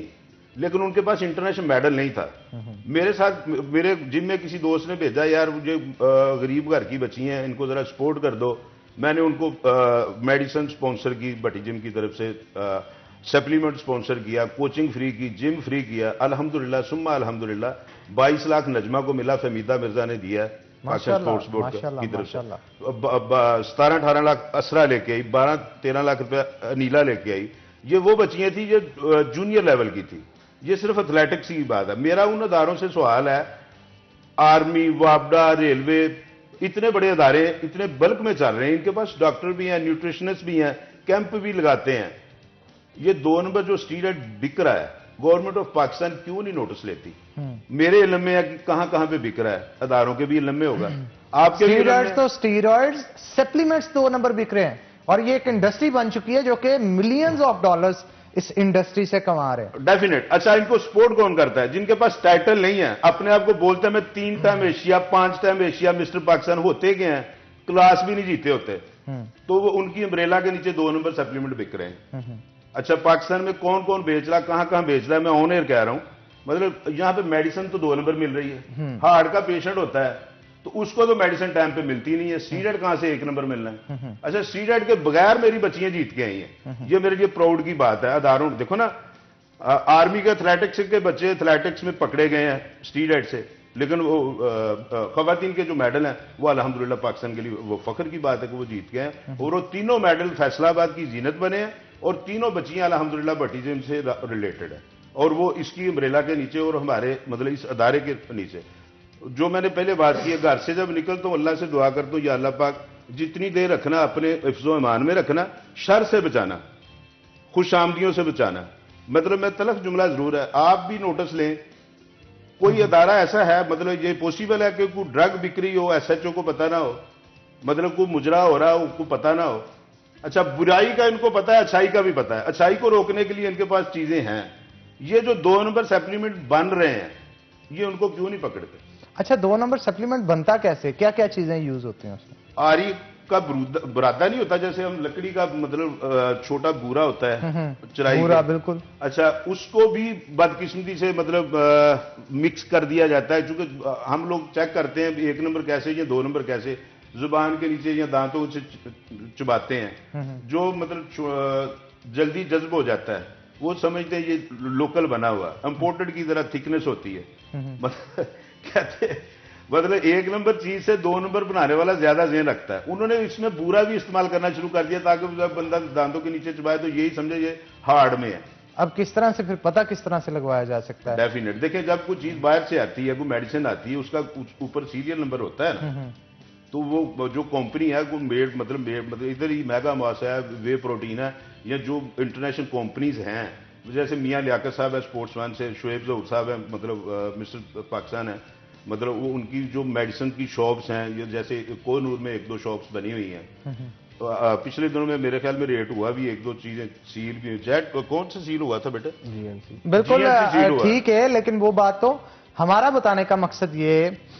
लेकिन उनके पास इंटरनेशनल मेडल नहीं था। मेरे साथ मेरे जिम में किसी दोस्त ने भेजा, यार मुझे गरीब घर की बच्ची हैं, इनको जरा सपोर्ट कर दो। मैंने उनको मेडिसिन स्पॉन्सर की भट्टी जिम की तरफ से, सप्लीमेंट स्पॉन्सर किया, कोचिंग फ्री की, जिम फ्री किया। अल्हम्दुलिल्लाह सुम्मा अल्हम्दुलिल्लाह 22 लाख नजमा को मिला, फहमीदा मिर्जा ने दिया पाकिस्तान स्पोर्ट्स बोर्ड की तरफ से। 17-18 लाख असरा लेके आई, 12-13 लाख रुपया अनीला लेके आई। ये वो बच्चियां थी जो जूनियर लेवल की थी। ये सिर्फ एथलेटिक्स की बात है। मेरा उन अदारों से सवाल है, आर्मी, वापडा, रेलवे, इतने बड़े अदारे इतने बल्क में चल रहे हैं, इनके पास डॉक्टर भी हैं, न्यूट्रिशनिस्ट भी हैं, कैंप भी लगाते हैं। ये 2 नंबर जो स्टीरॉयड बिक रहा है, गवर्नमेंट ऑफ पाकिस्तान क्यों नहीं नोटिस लेती? मेरे इल्म में है कि कहां कहां पे बिक रहा है, अदारों के भी इल्म में होगा, आपके भी इल्म में। तो स्टीरॉयड्स, सप्लीमेंट्स 2 नंबर बिक रहे हैं, और ये एक इंडस्ट्री बन चुकी है जो कि मिलियंस ऑफ डॉलर्स इस इंडस्ट्री से कमा रहे हैं। डेफिनेट। अच्छा, इनको सपोर्ट कौन करता है? जिनके पास टाइटल नहीं है, अपने आप को बोलते हैं मैं 3 time Asia, 5 time Asia mister Pakistan, होते गए हैं, क्लास भी नहीं जीते होते, तो वो उनकी अम्ब्रेला के नीचे 2 नंबर सप्लीमेंट बिक रहे हैं। अच्छा, पाकिस्तान में कौन कौन बेच रहा, कहां कहां बेच रहा है, मैं ऑन एयर कह रहा हूं। मतलब यहां पे मेडिसिन तो 2 नंबर मिल रही है। हार्ट का पेशेंट होता है तो उसको तो मेडिसिन टाइम पे मिलती नहीं है, स्टीरॉयड कहां से 1 नंबर मिलना है? अच्छा, स्टीरॉयड के बगैर मेरी बच्चियां जीत के आई हैं, ये मेरे लिए प्राउड की बात है। अदारों देखो ना, आर्मी के एथलेटिक्स के बच्चे एथलेटिक्स में पकड़े गए हैं स्टीरॉयड से, लेकिन वो खवातीन के जो मेडल हैं वो अल्हम्दुलिल्लाह पाकिस्तान के लिए वो फख्र की बात है कि वो जीत गए हैं। और वो तीनों मेडल फैसलाबाद की जीनत बने हैं, और तीनों बच्चियां अल्हम्दुलिल्लाह भट्टी जिम से रिलेटेड है, और वो इसकी अम्ब्रेला के नीचे और हमारे मतलब इस अदारे के नीचे। जो मैंने पहले बात की है, घर से जब निकलता हूं अल्लाह से दुआ करता हूं, या अल्लाह पाक जितनी देर रखना अपने हिफ्ज़ो ईमान में रखना, शर से बचाना, खुश आमदियों से बचाना। मतलब मैं तलख जुमला जरूर है, आप भी नोटिस लें, कोई अदारा ऐसा है, मतलब ये पॉसिबल है कि कोई ड्रग बिक रही हो, SHO को पता ना हो, मतलब कोई मुजरा हो रहा हो उसको पता ना हो। अच्छा, बुराई का इनको पता है, अच्छाई का भी पता है, अच्छाई को रोकने के लिए इनके पास चीजें हैं। ये जो 2 नंबर सप्लीमेंट बन रहे हैं, ये उनको क्यों नहीं पकड़ते? अच्छा, 2 नंबर सप्लीमेंट बनता कैसे, क्या क्या चीजें यूज होती हैं उसमें? आरी का बुरादा नहीं होता, जैसे हम लकड़ी का मतलब छोटा बूरा होता है चराई बूरा, बिल्कुल। अच्छा, उसको भी बदकिस्मती से मतलब मिक्स कर दिया जाता है, क्योंकि हम लोग चेक करते हैं 1 नंबर कैसे या 2 नंबर कैसे, जुबान के नीचे या दांतों से चबाते हैं, जो मतलब जल्दी जज्ब हो जाता है, वो समझते हैं ये लोकल बना हुआ, इंपोर्टेड की तरह थिकनेस होती है। मतलब कहते हैं मतलब 1 नंबर चीज से 2 नंबर बनाने वाला ज्यादा ज़हन रखता है। उन्होंने इसमें बूरा भी इस्तेमाल करना शुरू कर दिया, ताकि जब बंदा दांतों के नीचे चबाए तो यही समझे ये हार्ड में है। अब किस तरह से फिर पता किस तरह से लगवाया जा सकता है? डेफिनेट। देखिए, जब कोई चीज बाहर से आती है, कोई मेडिसिन आती है, उसका ऊपर सीरियल नंबर होता है ना, तो वो जो कंपनी है वो मतलब इधर ही मेगा मास है, वे प्रोटीन है, या जो इंटरनेशनल कंपनीज हैं, जैसे मियां लियाकत साहब है स्पोर्ट्समैन से, शुएब ज़हूर साहब है मतलब मिस्टर पाकिस्तान है, मतलब वो उनकी जो मेडिसिन की शॉप्स हैं, जैसे कोहनूर में 1-2 शॉप्स बनी हुई हैं। तो पिछले दिनों में मेरे ख्याल में रेट हुआ भी, 1-2 चीजें सील भी। जेट कौन सा सील हुआ था बेटे? GNC। बिल्कुल ठीक है, लेकिन वो बात तो हमारा बताने का मकसद ये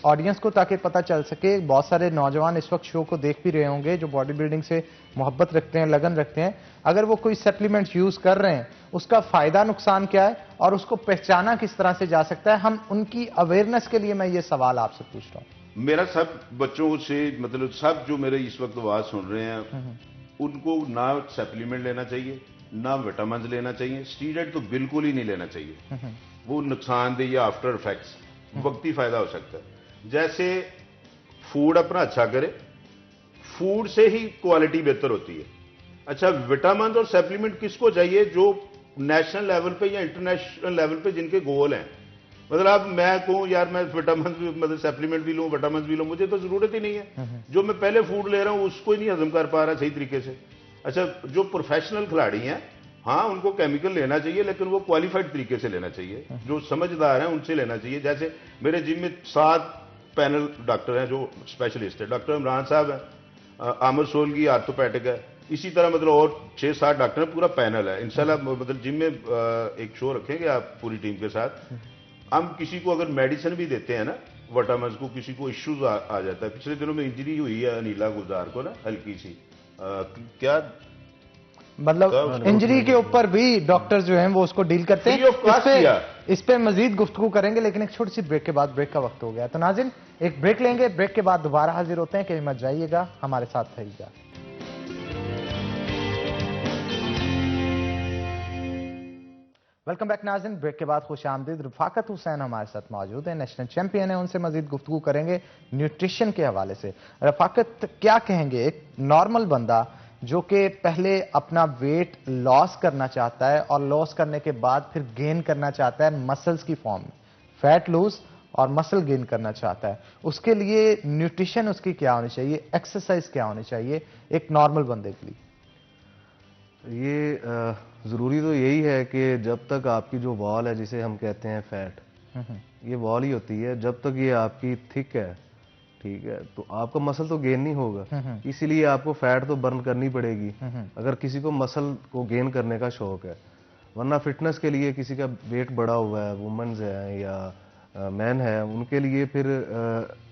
ऑडियंस को, ताकि पता चल सके, बहुत सारे नौजवान इस वक्त शो को देख भी रहे होंगे जो बॉडी बिल्डिंग से मोहब्बत रखते हैं, लगन रखते हैं, अगर वो कोई सप्लीमेंट यूज कर रहे हैं उसका फायदा नुकसान क्या है और उसको पहचाना किस तरह से जा सकता है, हम उनकी अवेयरनेस के लिए मैं ये सवाल आपसे पूछ रहा हूँ। मेरा सब बच्चों से मतलब सब जो मेरे इस वक्त आवाज सुन रहे हैं, उनको ना सप्लीमेंट लेना चाहिए, ना विटामिन लेना चाहिए, स्टीरॉयड तो बिल्कुल ही नहीं लेना चाहिए। वो नुकसानदेह या आफ्टर इफेक्ट्स वक्ती फायदा हो सकता है। जैसे फूड अपना अच्छा करे, फूड से ही क्वालिटी बेहतर होती है। अच्छा, विटामिन और सप्लीमेंट किसको चाहिए? जो नेशनल लेवल पे या इंटरनेशनल लेवल पे जिनके गोल हैं। मतलब अब मैं कहूं यार मैं विटामिन भी मतलब सप्लीमेंट भी लूं, विटामिन भी लूं, मुझे तो जरूरत ही नहीं है। जो मैं पहले फूड ले रहा हूं उसको ही नहीं हजम कर पा रहा सही तरीके से। अच्छा, जो प्रोफेशनल खिलाड़ी हैं हाँ, उनको केमिकल लेना चाहिए, लेकिन वो क्वालिफाइड तरीके से लेना चाहिए। जो समझदार हैं उनसे लेना चाहिए। जैसे मेरे जिम में 7 पैनल डॉक्टर हैं जो स्पेशलिस्ट है। डॉक्टर इमरान साहब हैं, आमिर सोलगी आर्थोपैडिक है, इसी तरह मतलब और 6-7 डॉक्टर हैं, पूरा पैनल है। इंशाल्लाह मतलब जिम में एक शो रखेंगे आप पूरी टीम के साथ। हम किसी को अगर मेडिसिन भी देते हैं ना, विटामिन को, किसी को इश्यूज आ जाता है। पिछले दिनों में इंजरी हुई है अनिला गुलजार को ना, हल्की सी, क्या मतलब इंजरी के ऊपर भी डॉक्टर जो हैं वो उसको डील करते हैं। इस पे मजीद गुफ्तगू करेंगे, लेकिन एक छोटी सी ब्रेक के बाद, ब्रेक का वक्त हो गया। तो नाज़रीन एक ब्रेक लेंगे, ब्रेक के बाद दोबारा हाजिर होते हैं। कहीं मत जाइएगा, हमारे साथ रहिएगा। वेलकम बैक नाज़रीन, ब्रेक के बाद खुश आमदीद। रफाकत हुसैन हमारे साथ मौजूद है, नेशनल चैंपियन है। उनसे मजीद गुफ्तगू करेंगे न्यूट्रिशन के हवाले से। रफाकत, क्या कहेंगे एक नॉर्मल बंदा जो कि पहले अपना वेट लॉस करना चाहता है और लॉस करने के बाद फिर गेन करना चाहता है मसल्स की फॉर्म में, फैट लूज और मसल गेन करना चाहता है, उसके लिए न्यूट्रिशन उसकी क्या होनी चाहिए, एक्सरसाइज क्या होनी चाहिए एक नॉर्मल बंदे के लिए? ये ज़रूरी तो यही है कि जब तक आपकी जो वॉल है, जिसे हम कहते हैं फैट, ये वॉल ही होती है, जब तक ये आपकी थिक है, ठीक है, तो आपका मसल तो गेन नहीं होगा। इसीलिए आपको फैट तो बर्न करनी पड़ेगी अगर किसी को मसल को गेन करने का शौक है। वरना फिटनेस के लिए किसी का वेट बढ़ा हुआ है, वुमेन्स है या मैन है, उनके लिए फिर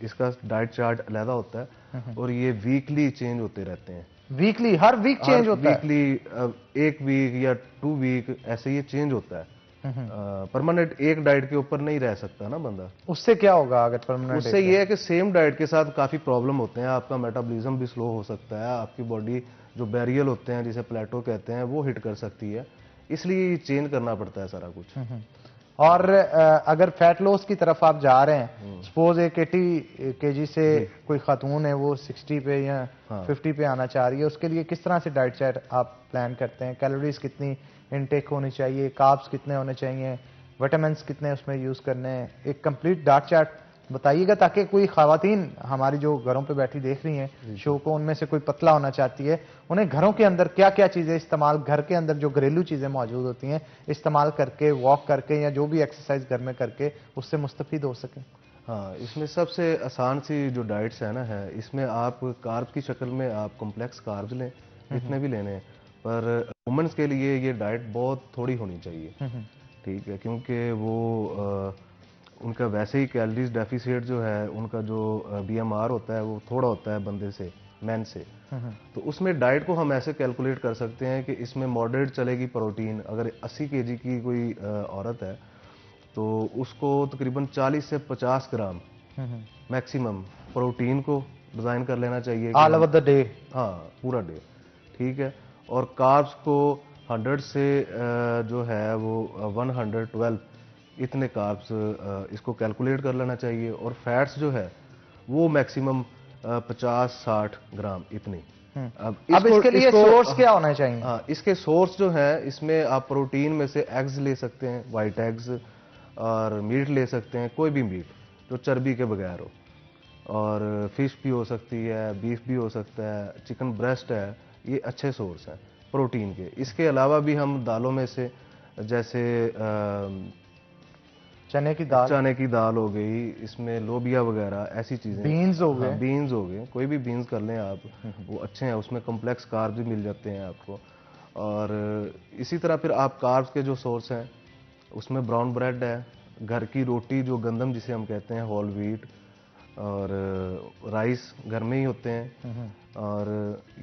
इसका डाइट चार्ट अलग होता है और ये वीकली चेंज होते रहते हैं। वीकली, हर वीक चेंज होता है? वीकली, 1 वीक या 2 वीक ऐसे ये चेंज होता है। परमानेंट एक डाइट के ऊपर नहीं रह सकता ना बंदा। उससे क्या होगा अगर परमानेंट? उससे ये है कि सेम डाइट के साथ काफी प्रॉब्लम होते हैं। आपका मेटाबॉलिज्म भी स्लो हो सकता है, आपकी बॉडी जो बैरियल होते हैं जिसे प्लेटो कहते हैं वो हिट कर सकती है, इसलिए चेंज करना पड़ता है सारा कुछ। और अगर फैट लॉस की तरफ आप जा रहे हैं, सपोज एक 80 kg से कोई खातून है वो 60 पे या 50 पे आना चाह रही है, उसके लिए किस तरह से डाइट चार्ट आप प्लान करते हैं? कैलोरीज कितनी इनटेक होनी चाहिए, कार्ब्स कितने होने चाहिए, विटामिन्स कितने उसमें यूज करने हैं, एक कंप्लीट डाइट चार्ट बताइएगा ताकि कोई खवातीन हमारी जो घरों पे बैठी देख रही हैं शो को, उनमें से कोई पतला होना चाहती है, उन्हें घरों के अंदर क्या क्या चीजें इस्तेमाल, घर के अंदर जो घरेलू चीजें मौजूद होती हैं इस्तेमाल करके, वॉक करके या जो भी एक्सरसाइज घर में करके उससे मुस्तफीद हो सके। हाँ, इसमें सबसे आसान सी जो डाइट्स है ना, है इसमें आप कार्ब की शक्ल में आप कॉम्प्लेक्स कार्ब्स लें, जितने भी लेने हैं, पर वुमेन्स के लिए ये डाइट बहुत थोड़ी होनी चाहिए, ठीक है, क्योंकि वो उनका वैसे ही कैलोरीज डेफिसिट जो है, उनका जो BMR होता है वो थोड़ा होता है बंदे से, मैन से। तो उसमें डाइट को हम ऐसे कैलकुलेट कर सकते हैं कि इसमें मॉडरेट चलेगी प्रोटीन। अगर 80 kg की कोई औरत है तो उसको तकरीबन 40 से 50 ग्राम मैक्सिमम प्रोटीन को डिज़ाइन कर लेना चाहिए ऑल ओवर द डे। हाँ, पूरा डे, ठीक है। और कार्ब्स को 100 से जो है वो 112 इतने कार्ब्स इसको कैलकुलेट कर लेना चाहिए। और फैट्स जो है वो मैक्सिमम 50-60 ग्राम इतनी। अब इसके लिए सोर्स क्या होना चाहिए? हाँ, इसके सोर्स जो है, इसमें आप प्रोटीन में से एग्स ले सकते हैं, वाइट एग्स, और मीट ले सकते हैं, कोई भी मीट जो चर्बी के बगैर हो, और फिश भी हो सकती है, बीफ भी हो सकता है, चिकन ब्रेस्ट है, ये अच्छे सोर्स हैं प्रोटीन के। इसके अलावा भी हम दालों में से, जैसे चने की दाल हो गई, इसमें लोबिया वगैरह ऐसी चीजें, बीन्स हो गए, बीन्स हो गए, कोई भी बीन्स कर लें आप, वो अच्छे हैं, उसमें कॉम्प्लेक्स कार्ब्स भी मिल जाते हैं आपको। और इसी तरह फिर आप कार्ब्स के जो सोर्स हैं उसमें ब्राउन ब्रेड है, घर की रोटी जो गंदम जिसे हम कहते हैं, होल व्हीट, और राइस घर में ही होते हैं, और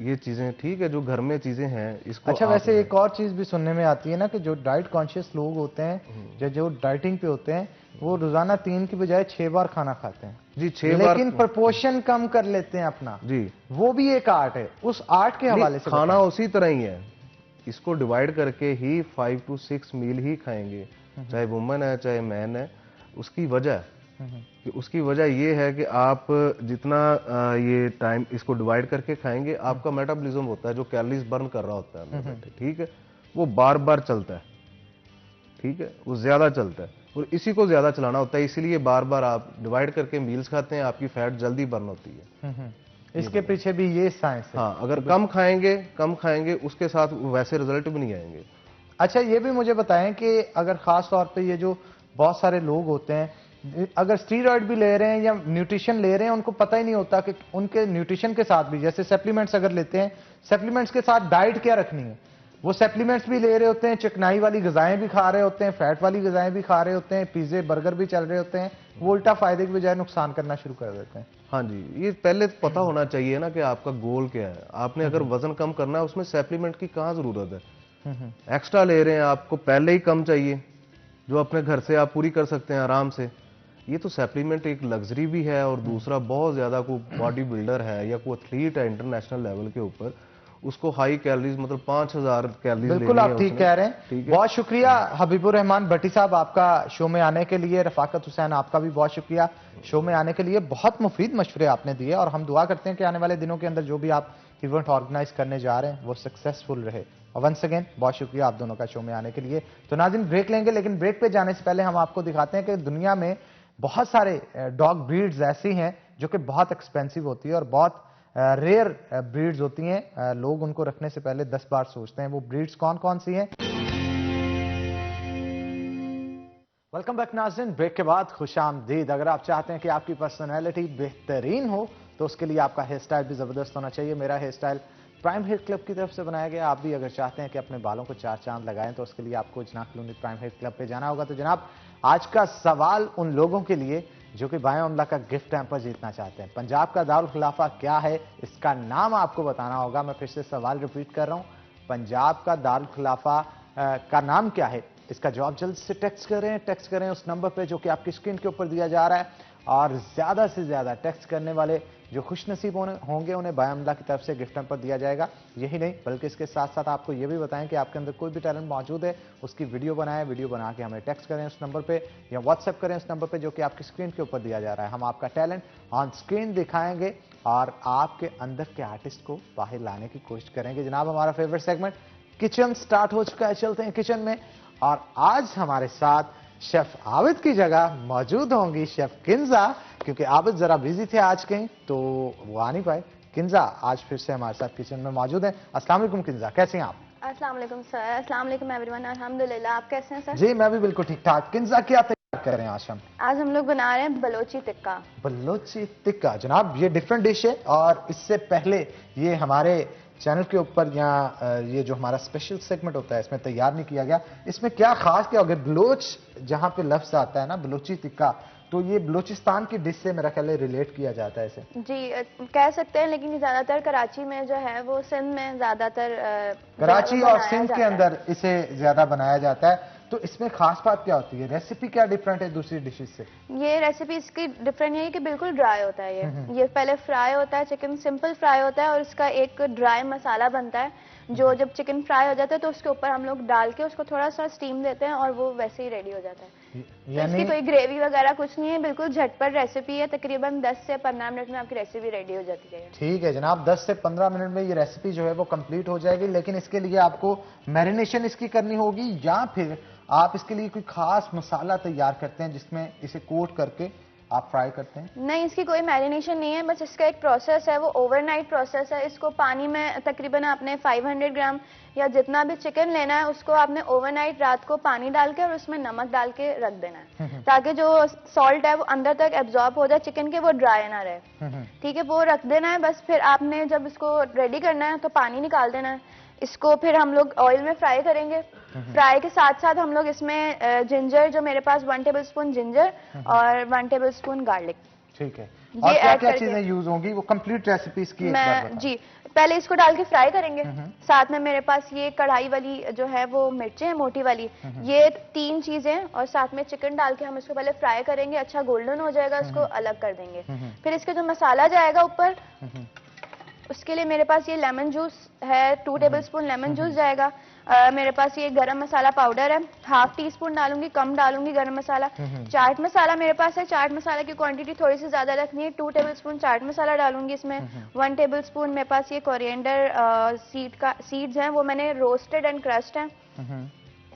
ये चीज़ें ठीक है जो घर में चीज़ें हैं इसको। अच्छा, वैसे एक और चीज़ भी सुनने में आती है ना कि जो डाइट कॉन्शियस लोग होते हैं, जो डाइटिंग पे होते हैं, वो रोजाना 3 की बजाय 6 बार खाना खाते हैं जी, 6 बार, लेकिन प्रपोर्शन कम कर लेते हैं अपना जी। वो भी एक आर्ट है, उस आर्ट के हवाले से खाना उसी तरह ही है, इसको डिवाइड करके ही 5 to 6 मील ही खाएंगे, चाहे वुमेन है चाहे मैन है। उसकी वजह ये है कि आप जितना ये टाइम इसको डिवाइड करके खाएंगे, आपका मेटाबॉलिज्म होता है जो कैलोरीज बर्न कर रहा होता है अंदर बैठे, ठीक है, वो बार बार चलता है, ठीक है, वो ज्यादा चलता है और इसी को ज्यादा चलाना होता है, इसीलिए बार बार आप डिवाइड करके मील्स खाते हैं, आपकी फैट जल्दी बर्न होती है। इसके पीछे भी ये साइंस है। हाँ, अगर कम खाएंगे उसके साथ वैसे रिजल्ट भी नहीं आएंगे। अच्छा, ये भी मुझे बताएं कि अगर खास तौर पे ये जो बहुत सारे लोग होते हैं, अगर स्टीरॉयड भी ले रहे हैं या न्यूट्रिशन ले रहे हैं, उनको पता ही नहीं होता कि उनके न्यूट्रिशन के साथ भी, जैसे सप्लीमेंट्स अगर लेते हैं, सप्लीमेंट्स के साथ डाइट क्या रखनी है, वो सप्लीमेंट्स भी ले रहे होते हैं, चिकनाई वाली गजाएं भी खा रहे होते हैं, फैट वाली गजाएं भी खा रहे होते हैं, पिज्जे बर्गर भी चल रहे होते हैं, वो उल्टा फायदे की बजाय नुकसान करना शुरू कर देते हैं। हाँ जी, ये पहले पता होना चाहिए ना कि आपका गोल क्या है। आपने अगर वजन कम करना है, उसमें सप्लीमेंट की कहाँ जरूरत है। एक्स्ट्रा ले रहे हैं, आपको पहले ही कम चाहिए, जो अपने घर से आप पूरी कर सकते हैं आराम से। ये तो सप्लीमेंट एक लग्जरी भी है, और दूसरा बहुत ज्यादा कोई बॉडी बिल्डर है या कोई एथलीट है इंटरनेशनल लेवल के ऊपर, उसको हाई कैलोरीज मतलब 5000 कैलोरीज बिल्कुल आप ठीक कह रहे हैं। बहुत शुक्रिया हबीबुर रहमान भट्टी साहब आपका शो में आने के लिए। रफाकत हुसैन आपका भी बहुत शुक्रिया शो में आने के लिए। बहुत मुफीद मशवरे आपने दिए और हम दुआ करते हैं कि आने वाले दिनों के अंदर जो भी आप इवेंट ऑर्गेनाइज करने जा रहे हैं वो सक्सेसफुल रहे। और वंस अगेन बहुत शुक्रिया आप दोनों का शो में आने के लिए। तो नाज़रीन ब्रेक लेंगे, लेकिन ब्रेक पे जाने से पहले हम आपको दिखाते हैं कि दुनिया में बहुत सारे डॉग ब्रीड्स ऐसी हैं जो कि बहुत एक्सपेंसिव होती है और बहुत रेयर ब्रीड्स होती हैं। लोग उनको रखने से पहले 10 बार सोचते हैं। वो ब्रीड्स कौन कौन सी हैं? वेलकम बैक नाज़रीन, ब्रेक के बाद खुशामदीद। अगर आप चाहते हैं कि आपकी पर्सनैलिटी बेहतरीन हो तो उसके लिए आपका हेयर स्टाइल भी जबरदस्त होना चाहिए। मेरा hair style prime hair club की तरफ से बनाया गया। आप भी अगर चाहते हैं कि अपने बालों को चार चांद लगाएं तो उसके लिए आपको जना कॉलोनी प्राइम हेयर क्लब पे जाना होगा। तो जनाब, आज का सवाल उन लोगों के लिए जो कि बाया अमला का गिफ्ट हैम्पर जीतना चाहते हैं। पंजाब का दारुल खिलाफा क्या है, इसका नाम आपको बताना होगा। मैं फिर से सवाल रिपीट कर रहा हूं, पंजाब का दारुल खिलाफा का नाम क्या है? इसका जवाब जल्द से टेक्स्ट करें उस नंबर पे जो कि आपकी स्क्रीन के ऊपर दिया जा रहा है। और ज्यादा से ज्यादा टेक्स्ट करने वाले जो खुशनसीब होंगे उन्हें बाया अमला की तरफ से गिफ्ट हैम्पर दिया जाएगा। यही नहीं बल्कि इसके साथ साथ आपको यह भी बताएं कि आपके अंदर कोई भी टैलेंट मौजूद है, उसकी वीडियो बनाएं, वीडियो बना के हमें टेक्स्ट करें उस नंबर पे या व्हाट्सएप करें उस नंबर पे जो कि आपकी स्क्रीन के ऊपर दिया जा रहा है। हम आपका टैलेंट ऑन स्क्रीन दिखाएंगे और आपके अंदर के आर्टिस्ट को बाहर लाने की कोशिश करेंगे। जनाब, हमारा फेवरेट सेगमेंट किचन स्टार्ट हो चुका है। चलते हैं किचन में और आज हमारे साथ शेफ आबिद की जगह मौजूद होंगी शेफ किंजा, क्योंकि आबिद जरा बिजी थे आज कहीं तो वो आ नहीं पाए। किंजा आज फिर से हमारे साथ किचन में मौजूद हैं। अस्सलाम वालेकुम किंजा, कैसे हैं आप? अस्सलाम वालेकुम सर। अस्सलाम वालेकुम एवरीवन। अल्हम्दुलिल्लाह, आप कैसे हैं सर? जी मैं भी बिल्कुल ठीक ठाक। किंजा, क्या तैयार कर रहे हैं आज हम? आज हम लोग बना रहे हैं बलोची टिक्का। बलोची टिक्का, जनाब ये डिफरेंट डिश है और इससे पहले ये हमारे चैनल के ऊपर या ये जो हमारा स्पेशल सेगमेंट होता है इसमें तैयार नहीं किया गया। इसमें क्या खास क्या हो गया? बलोच जहां पे लफ्ज आता है ना बलोची टिक्का, तो ये बलोचिस्तान की डिश से मेरा ख्याल है रिलेट किया जाता है इसे। जी कह सकते हैं, लेकिन ज्यादातर कराची में जो है वो सिंध में ज्यादातर कराची और सिंध के अंदर इसे ज्यादा बनाया जाता है। तो इसमें खास बात क्या होती है? रेसिपी क्या डिफरेंट है दूसरी डिशेज से? ये रेसिपी इसकी डिफरेंट है कि बिल्कुल ड्राई होता है। ये पहले फ्राई होता है, चिकन सिंपल फ्राई होता है और इसका एक ड्राई मसाला बनता है जो जब चिकन फ्राई हो जाता है तो उसके ऊपर हम लोग डाल के उसको थोड़ा सा स्टीम देते हैं और वो वैसे ही रेडी हो जाता है। तो इसकी कोई ग्रेवी वगैरह कुछ नहीं है, बिल्कुल झटपट रेसिपी है। तकरीबन 10 से 15 मिनट में आपकी रेसिपी रेडी हो जाती है। ठीक है जनाब, 10 से 15 मिनट में ये रेसिपी जो है वो कंप्लीट हो जाएगी। लेकिन इसके लिए आपको मैरिनेशन इसकी करनी होगी या फिर आप इसके लिए कोई खास मसाला तैयार करते हैं जिसमें इसे कोट करके आप फ्राई करते हैं? नहीं, इसकी कोई मैरिनेशन नहीं है, बस इसका एक प्रोसेस है, वो ओवरनाइट प्रोसेस है। इसको पानी में तकरीबन आपने 500 ग्राम या जितना भी चिकन लेना है उसको आपने ओवरनाइट रात को पानी डाल के और उसमें नमक डाल के रख देना है ताकि जो सॉल्ट है वो अंदर तक एब्जॉर्ब हो जाए चिकन के, वो ड्राई ना रहे। ठीक है, वो रख देना है बस। फिर आपने जब इसको रेडी करना है तो पानी निकाल देना है। इसको फिर हम लोग ऑयल में फ्राई करेंगे। फ्राई के साथ साथ हम लोग इसमें जिंजर, जो मेरे पास 1 टेबलस्पून जिंजर और 1 टेबलस्पून गार्लिक। ठीक है, और क्या क्या चीजें यूज होंगी वो कंप्लीट रेसिपी की? मैं जी पहले इसको डाल के फ्राई करेंगे। साथ में मेरे पास ये कढ़ाई वाली जो है वो मिर्चें हैं मोटी वाली, ये 3 चीजें, और साथ में चिकन डाल के हम इसको पहले फ्राई करेंगे। अच्छा गोल्डन हो जाएगा, इसको अलग कर देंगे। फिर इसके जो मसाला जाएगा ऊपर, उसके लिए मेरे पास ये लेमन जूस है, 2 टेबलस्पून लेमन जूस जाएगा। मेरे पास ये गरम मसाला पाउडर है, 1/2 टीस्पून डालूंगी, कम डालूंगी गरम मसाला। चाट मसाला मेरे पास है, चाट मसाला की क्वांटिटी थोड़ी सी ज्यादा रखनी है, 2 टेबलस्पून चाट मसाला डालूंगी इसमें। 1 टेबलस्पून मेरे पास ये कोरिएंडर सीड्स हैं, वो मैंने रोस्टेड एंड क्रश्ड हैं।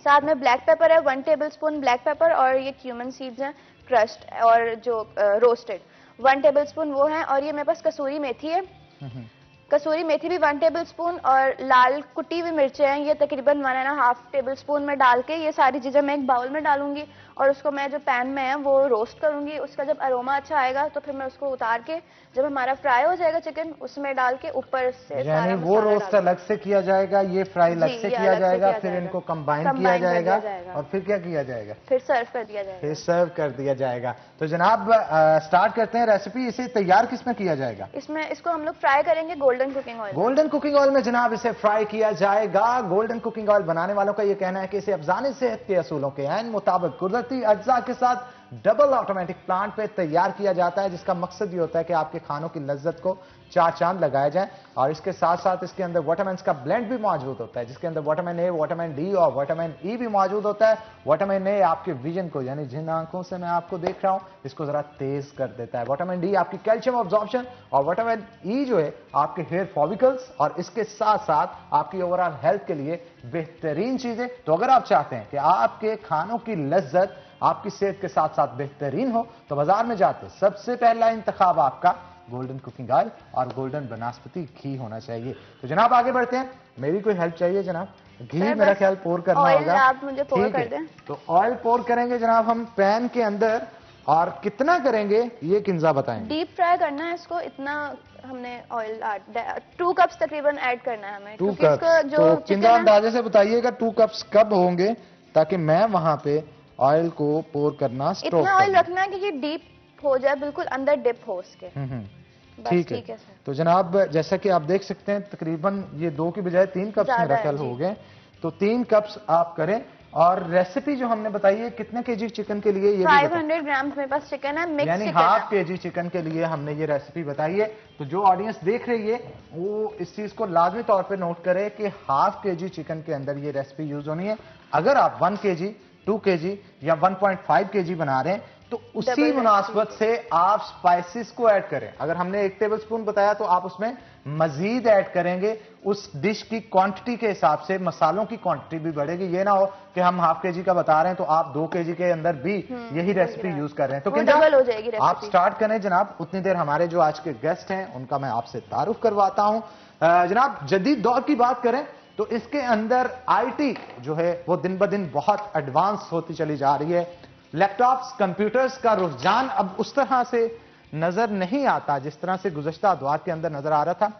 साथ में ब्लैक पेपर है, 1 टेबलस्पून ब्लैक पेपर, और ये क्यूमन सीड्स हैं क्रश्ड और जो रोस्टेड 1 टेबलस्पून वो है। और ये मेरे पास कसूरी मेथी है। कसूरी मेथी भी 1 टेबल स्पून, और लाल कुटी हुई मिर्चें हैं, ये तकरीबन 1.5 टेबल स्पून में डाल के ये सारी चीज़ें मैं एक बाउल में डालूंगी और उसको मैं जो पैन में है वो रोस्ट करूंगी। उसका जब अरोमा अच्छा आएगा तो फिर मैं उसको उतार के जब हमारा फ्राई हो जाएगा चिकन, उसमें डाल के ऊपर से यानी वो रोस्ट अलग से किया जाएगा, ये फ्राई अलग से किया जाएगा, फिर इनको कंबाइन किया जाएगा और फिर क्या किया जाएगा? फिर सर्व कर दिया जाएगा। फिर सर्व कर दिया जाएगा। तो जनाब स्टार्ट करते हैं रेसिपी। इसे तैयार किसमें किया जाएगा? इसमें इसको हम लोग फ्राई करेंगे golden cooking oil. Golden cooking oil में जनाब इसे फ्राई किया जाएगा। गोल्डन कुकिंग ऑयल बनाने वालों का यह कहना है कि इसे अफजाने सेहत के असूलों के ऐन मुताबिक कुदरती अज्जा के साथ डबल ऑटोमेटिक प्लांट पे तैयार किया जाता है, जिसका मकसद ये होता है कि आपके खानों की लज्जत को चार चांद लगाया जाए। और इसके साथ साथ इसके अंदर विटामिन का ब्लेंड भी मौजूद होता है, जिसके अंदर विटामिन ए, विटामिन डी और विटामिन ई भी मौजूद होता है। विटामिन ए आपके विजन को, यानी जिन आंखों से मैं आपको देख रहा हूं, इसको जरा तेज कर देता है। विटामिन डी आपकी कैल्शियम ऑब्जॉर्प्शन, और विटामिन ई जो है आपके हेयर फॉलिकल्स, और इसके साथ साथ आपकी ओवरऑल हेल्थ के लिए बेहतरीन चीजें। तो अगर आप चाहते हैं कि आपके खानों की लज्जत आपकी सेहत के साथ साथ बेहतरीन हो, तो बाजार में जाते सबसे पहला इंतखाब आपका गोल्डन कुकिंग ऑयल और गोल्डन बनास्पति घी होना चाहिए। तो जनाब आगे बढ़ते हैं। मेरी कोई हेल्प चाहिए जनाब? घी मेरा ख्याल पोर करना होगा। आप मुझे पोर कर दें। तो ऑयल पोर करेंगे जनाब हम पैन के अंदर, और कितना करेंगे ये किंजा बताएंगे? डीप फ्राई करना है इसको, इतना हमने ऑयल 2 कप्स तकरीबन ऐड करना है हमें। 2 कप्स। तो किंजा अंदाजे से बताइएगा 2 कप्स कब होंगे, ताकि मैं वहां पे ऑयल को पोर करना स्टॉप कर दूं। इतना ऑयल रखना है कि ये डीप हो जाए, बिल्कुल अंदर डिप हो उसके। ठीक है। तो जनाब जैसा कि आप देख सकते हैं तकरीबन ये 2 की बजाय 3 कप्स मेरा ख्याल हो गए। तो 3 कप्स आप करें। और रेसिपी जो हमने बताई है कितने केजी चिकन के लिए? ये 500 ग्राम मेरे पास चिकन है, मिक्स यानी हाफ केजी चिकन के लिए हमने ये रेसिपी बताई है। तो जो ऑडियंस देख रही है वो इस चीज को लाजमी तौर पे नोट करे कि हाफ केजी चिकन के अंदर ये रेसिपी यूज होनी है। अगर आप 1 केजी, 2 केजी या 1.5 केजी बना रहे हैं तो उसी मुनासबत से आप स्पाइसेस को ऐड करें। अगर हमने 1 टेबल स्पून बताया तो आप उसमें मजीद ऐड करेंगे। उस डिश की क्वांटिटी के हिसाब से मसालों की क्वांटिटी भी बढ़ेगी। ये ना हो कि हम हाफ केजी का बता रहे हैं तो आप 2 केजी के अंदर भी यही रेसिपी यूज कर रहे हैं। तो डबल हो जाएगी रेसिपी। आप स्टार्ट करें जनाब। उतनी देर हमारे जो आज के गेस्ट हैं उनका मैं आपसे तारुफ करवाता हूं। जनाब जदीद दौर की बात करें तो इसके अंदर आईटी जो है वो दिन ब दिन बहुत एडवांस होती चली जा रही है। लैपटॉप्स, कंप्यूटर्स का रुझान अब उस तरह से नजर नहीं आता जिस तरह से गुज़श्ता दौर के अंदर नजर आ रहा था।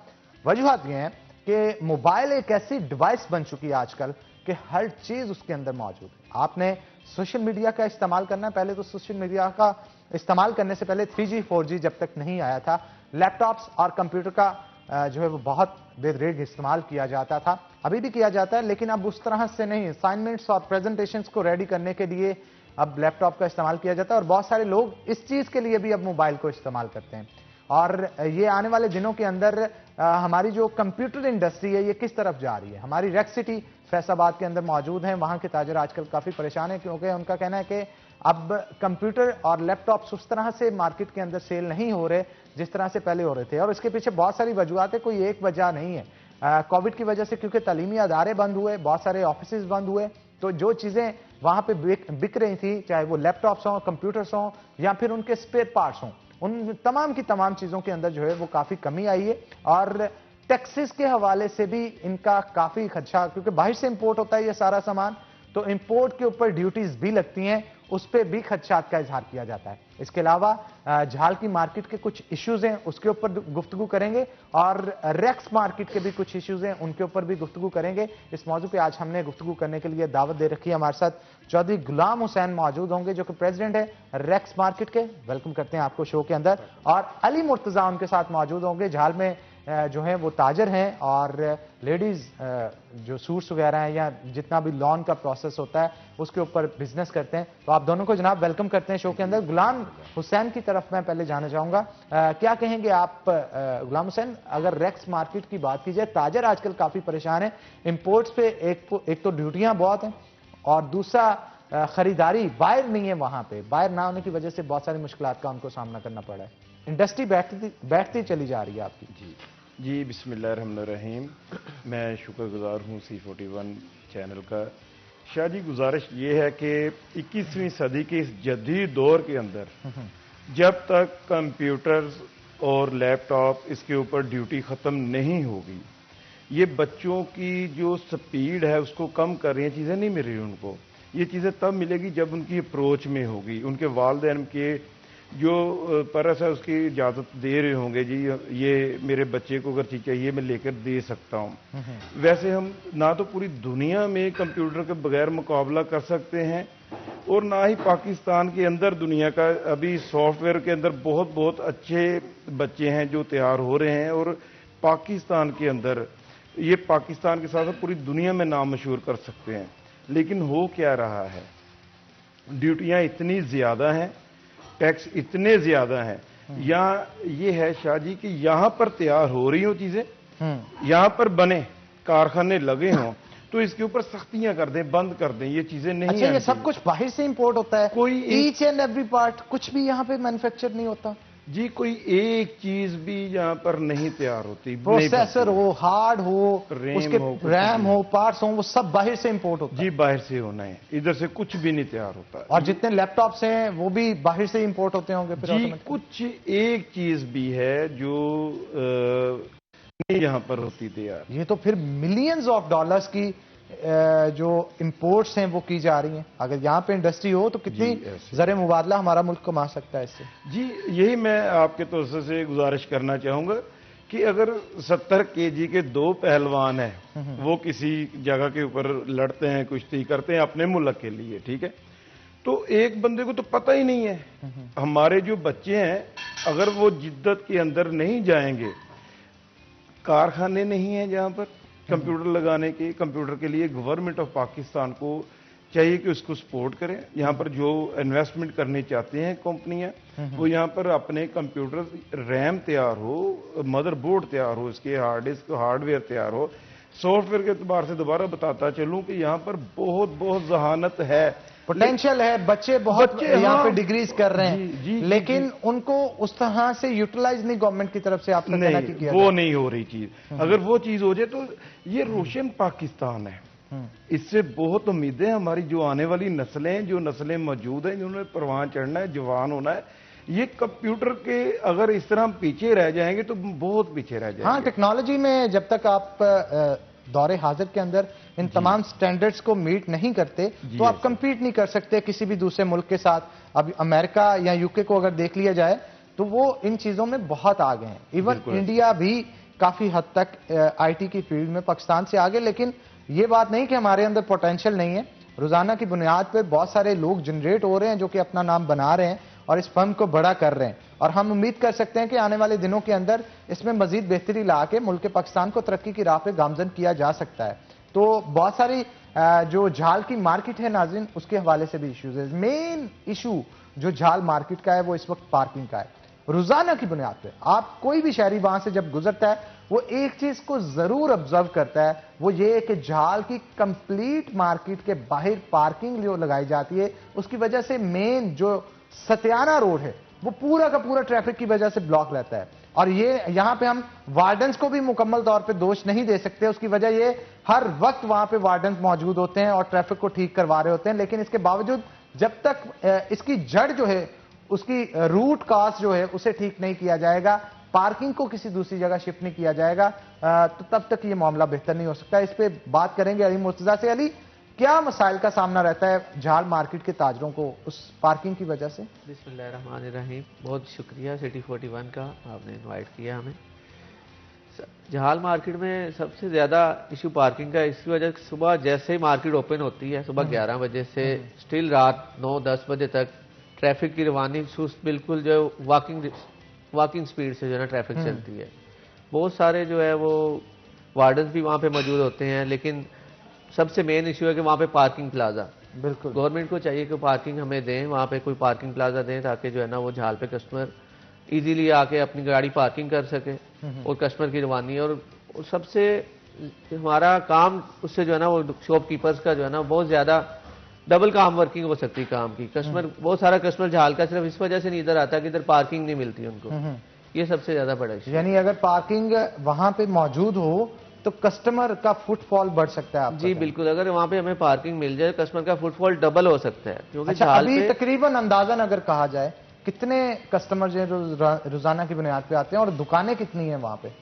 वजूहत यह है कि मोबाइल एक ऐसी डिवाइस बन चुकी है आजकल कि हर चीज उसके अंदर मौजूद है। आपने सोशल मीडिया का इस्तेमाल करना है। पहले तो सोशल मीडिया का इस्तेमाल करने से पहले 3G 4G जब तक नहीं आया था, लैपटॉप्स और कंप्यूटर का जो है वो बहुत बेदरेग इस्तेमाल किया जाता था। अभी भी किया जाता है, लेकिन अब उस तरह से नहीं। असाइनमेंट्स और प्रेजेंटेशंस को रेडी करने के लिए अब लैपटॉप का इस्तेमाल किया जाता है, और बहुत सारे लोग इस चीज के लिए भी अब मोबाइल को इस्तेमाल करते हैं। और ये आने वाले दिनों के अंदर हमारी जो कंप्यूटर इंडस्ट्री है ये किस तरफ जा रही है। हमारी रेक सिटी फैसलाबाद के अंदर मौजूद हैं। वहां के ताजर आजकल काफी परेशान हैं, क्योंकि उनका कहना है कि अब कंप्यूटर और लैपटॉप्स उस तरह से मार्केट के अंदर सेल नहीं हो रहे जिस तरह से पहले हो रहे थे। और इसके पीछे बहुत सारी वजूहत है, कोई एक वजह नहीं है। कोविड की वजह से क्योंकि तालीमी अदारे बंद हुए, बहुत सारे ऑफिस बंद हुए, तो जो चीजें वहां पे बिक रही थी, चाहे वो लैपटॉप्स हों, कंप्यूटर्स हों या फिर उनके स्पेयर पार्ट्स हों, उन तमाम की तमाम चीजों के अंदर जो है वो काफी कमी आई है। और टैक्सेस के हवाले से भी इनका काफी खदशा, क्योंकि बाहर से इंपोर्ट होता है ये सारा सामान, तो इंपोर्ट के ऊपर ड्यूटीज भी लगती हैं, उस पर भी खदशात का इजहार किया जाता है। इसके अलावा झाल की मार्केट के कुछ इश्यूज हैं, उसके ऊपर गुफ्तगू करेंगे, और रेक्स मार्केट के भी कुछ इश्यूज हैं, उनके ऊपर भी गुफ्तगू करेंगे। इस मौजू पे आज हमने गुफ्तगू करने के लिए दावत दे रखी है। हमारे साथ चौधरी गुलाम हुसैन मौजूद होंगे, जो कि प्रेसिडेंट है रेक्स मार्केट के। वेलकम करते हैं आपको शो के अंदर। और अली मुर्तजा उनके साथ मौजूद होंगे, झाल में जो है वो ताजर हैं, और लेडीज जो सूट्स वगैरह हैं या जितना भी लॉन का प्रोसेस होता है उसके ऊपर बिजनेस करते हैं। तो आप दोनों को जनाब वेलकम करते हैं शो के अंदर। गुलाम हुसैन की तरफ मैं पहले जाना चाहूंगा, क्या कहेंगे आप गुलाम हुसैन, अगर रेक्स मार्केट की बात की जाए, ताजर आजकल काफी परेशान है। इंपोर्ट्स पे एक तो ड्यूटियां बहुत हैं, और दूसरा खरीदारी बायर नहीं है, वहां पे बायर ना होने की वजह से बहुत सारी मुश्किलात का उनको सामना करना पड़ा है। इंडस्ट्री बैठती चली जा रही है आपकी। जी बिस्मिल्लाहिर्रहमानिर्रहीम। मैं शुक्रगुजार हूँ C41 चैनल का। शाह जी, गुजारिश ये है कि 21वीं सदी के इस जदीद दौर के अंदर जब तक कंप्यूटर्स और लैपटॉप, इसके ऊपर ड्यूटी ख़त्म नहीं होगी। ये बच्चों की जो स्पीड है उसको कम कर रही हैं, चीज़ें नहीं मिल रही उनको। ये चीज़ें तब मिलेगी जब उनकी अप्रोच में होगी, उनके वालिदैन के जो परस है उसकी इजाज़त दे रहे होंगे, जी ये मेरे बच्चे को अगर चीज़ चाहिए मैं लेकर दे सकता हूँ। वैसे हम ना तो पूरी दुनिया में कंप्यूटर के बगैर मुकाबला कर सकते हैं और ना ही पाकिस्तान के अंदर दुनिया का अभी सॉफ्टवेयर के अंदर बहुत बहुत अच्छे बच्चे हैं जो तैयार हो रहे हैं और पाकिस्तान के अंदर ये पाकिस्तान के साथ साथ पूरी दुनिया में नाम मशहूर कर सकते हैं। लेकिन हो क्या रहा है, ड्यूटियां इतनी ज्यादा हैं, टैक्स इतने ज्यादा हैं, यहाँ ये है शाह जी कि यहाँ पर तैयार हो रही हो चीजें, यहाँ पर बने कारखाने लगे हों तो इसके ऊपर सख्तियां कर दें, बंद कर दें, ये चीजें नहीं। अच्छा, ये सब कुछ बाहर से इंपोर्ट होता है, कोई ईच एंड एवरी पार्ट कुछ भी यहाँ पे मैन्युफैक्चर नहीं होता जी, कोई एक चीज भी यहाँ पर नहीं तैयार होती। प्रोसेसर हो, हार्ड हो, उसके रैम हो, पार्ट्स हो, वो सब बाहर से इंपोर्ट होता है। जी बाहर से होना है, इधर से कुछ भी नहीं तैयार होता। और जितने लैपटॉप्स हैं वो भी बाहर से इंपोर्ट होते होंगे फिर? जी कुछ एक चीज भी है जो नहीं यहाँ पर होती तैयार। ये तो फिर मिलियंस ऑफ डॉलर्स की जो इंपोर्ट्स हैं वो की जा रही हैं। अगर यहाँ पे इंडस्ट्री हो तो कितनी ज़र मुबादला हमारा मुल्क कमा सकता है इससे। जी यही मैं आपके तौर से गुजारिश करना चाहूंगा कि अगर 70 केजी के 2 पहलवान हैं, वो किसी जगह के ऊपर लड़ते हैं, कुश्ती करते हैं अपने मुल्क के लिए, ठीक है, तो एक बंदे को तो पता ही नहीं है। हमारे जो बच्चे हैं अगर वो जिद्दत के अंदर नहीं जाएंगे, कारखाने नहीं है जहां पर कंप्यूटर लगाने के, कंप्यूटर के लिए गवर्नमेंट ऑफ पाकिस्तान को चाहिए कि उसको सपोर्ट करें। यहाँ पर जो इन्वेस्टमेंट करने चाहते हैं कंपनियां, वो यहाँ पर अपने कंप्यूटर रैम तैयार हो, मदरबोर्ड तैयार हो, इसके हार्ड डिस्क हार्डवेयर तैयार हो। सॉफ्टवेयर के एतबार से दोबारा बताता चलूं कि यहाँ पर बहुत बहुत जहानत है, पोटेंशियल है, बच्चे बहुत यहाँ पे डिग्रीज कर रहे हैं, जी, लेकिन उनको उस तरह से यूटिलाइज नहीं गवर्नमेंट की तरफ से आप नहीं, वो नहीं हो रही चीज। अगर वो चीज हो जाए तो ये रोशन पाकिस्तान है, इससे बहुत उम्मीदें हमारी जो आने वाली नस्लें, जो नस्लें मौजूद हैं, जिन्होंने परवान चढ़ना है, जवान होना है, ये कंप्यूटर के अगर इस तरह हम पीछे रह जाएंगे तो बहुत पीछे रह जाएंगे। हाँ, टेक्नोलॉजी में जब तक आप दौरे हाजिर के अंदर इन तमाम स्टैंडर्ड्स को मीट नहीं करते तो आप कंपीट नहीं कर सकते किसी भी दूसरे मुल्क के साथ। अब अमेरिका या यूके को अगर देख लिया जाए तो वो इन चीजों में बहुत आगे हैं। इवन इंडिया भी काफी हद तक आईटी की फील्ड में पाकिस्तान से आगे, लेकिन ये बात नहीं कि हमारे अंदर पोटेंशियल नहीं है। रोजाना की बुनियाद पर बहुत सारे लोग जनरेट हो रहे हैं जो कि अपना नाम बना रहे हैं और इस फर्म को बड़ा कर रहे हैं, और हम उम्मीद कर सकते हैं कि आने वाले दिनों के अंदर इसमें मजीद बेहतरी ला के मुल्क पाकिस्तान को तरक्की की राह पे गामजन किया जा सकता है। तो बहुत सारी जो झाल की मार्केट है नाज़रीन, उसके हवाले से भी इश्यूज है। मेन इशू जो झाल मार्केट का है वो इस वक्त पार्किंग का है। रोजाना की बुनियाद पे आप कोई भी शहरी वहां से जब गुजरता है वो एक चीज को जरूर ऑब्जर्व करता है, वो ये कि झाल की कंप्लीट मार्केट के बाहर पार्किंग जो लगाई जाती है उसकी वजह से मेन जो सत्याना रोड है वो पूरा का पूरा ट्रैफिक की वजह से ब्लॉक रहता है। और ये यहां पे हम वार्डन्स को भी मुकम्मल तौर पे दोष नहीं दे सकते, उसकी वजह ये हर वक्त वहां पे वार्डन्स मौजूद होते हैं और ट्रैफिक को ठीक करवा रहे होते हैं, लेकिन इसके बावजूद जब तक इसकी जड़ जो है, उसकी रूट कॉज जो है उसे ठीक नहीं किया जाएगा, पार्किंग को किसी दूसरी जगह शिफ्ट नहीं किया जाएगा, तो तब तक ये मामला बेहतर नहीं हो सकता। इस पे बात करेंगे अली मुर्तजा से। अली, क्या मसाइल का सामना रहता है झाल मार्केट के ताजरों को उस पार्किंग की वजह से? बिस्मिल्लाहिर्रहमानिर्रहीम, बहुत शुक्रिया सिटी 41 का, आपने इनवाइट किया हमें। झाल मार्केट में सबसे ज़्यादा इशू पार्किंग का, इसकी वजह सुबह जैसे ही मार्केट ओपन होती है सुबह 11 बजे से स्टिल रात 9-10 बजे तक ट्रैफिक की रवानी सुस्त, बिल्कुल जो वॉकिंग स्पीड से जो है ना ट्रैफिक चलती है। बहुत सारे जो है वो वार्डन्स भी वहाँ पे मौजूद होते हैं, लेकिन सबसे मेन इशू है कि वहाँ पे पार्किंग प्लाजा, बिल्कुल गवर्नमेंट को चाहिए कि पार्किंग हमें दें, वहाँ पे कोई पार्किंग प्लाजा दें ताकि जो है ना वो झाल पे कस्टमर इजीली आके अपनी गाड़ी पार्किंग कर सके और कस्टमर की रवानी। और सबसे हमारा काम उससे जो है ना वो शॉपकीपर्स का जो है ना बहुत ज़्यादा डबल काम वर्किंग हो सकती है काम की। कस्टमर, बहुत सारा कस्टमर झाल का सिर्फ इस वजह से नहीं इधर आता कि इधर पार्किंग नहीं मिलती उनको, ये सबसे ज़्यादा बड़ा इशू। यानी अगर पार्किंग वहां पे मौजूद हो तो कस्टमर का फुटफॉल बढ़ सकता है। जी बिल्कुल, अगर वहाँ पे हमें पार्किंग मिल जाए कस्टमर का फुटफॉल डबल हो सकता है, क्योंकि अच्छा, अभी तकरीबन अंदाजन अगर कहा जाए कितने कस्टमर जो है रोजाना की बुनियाद पे आते हैं और दुकानें कितनी हैं वहां पे?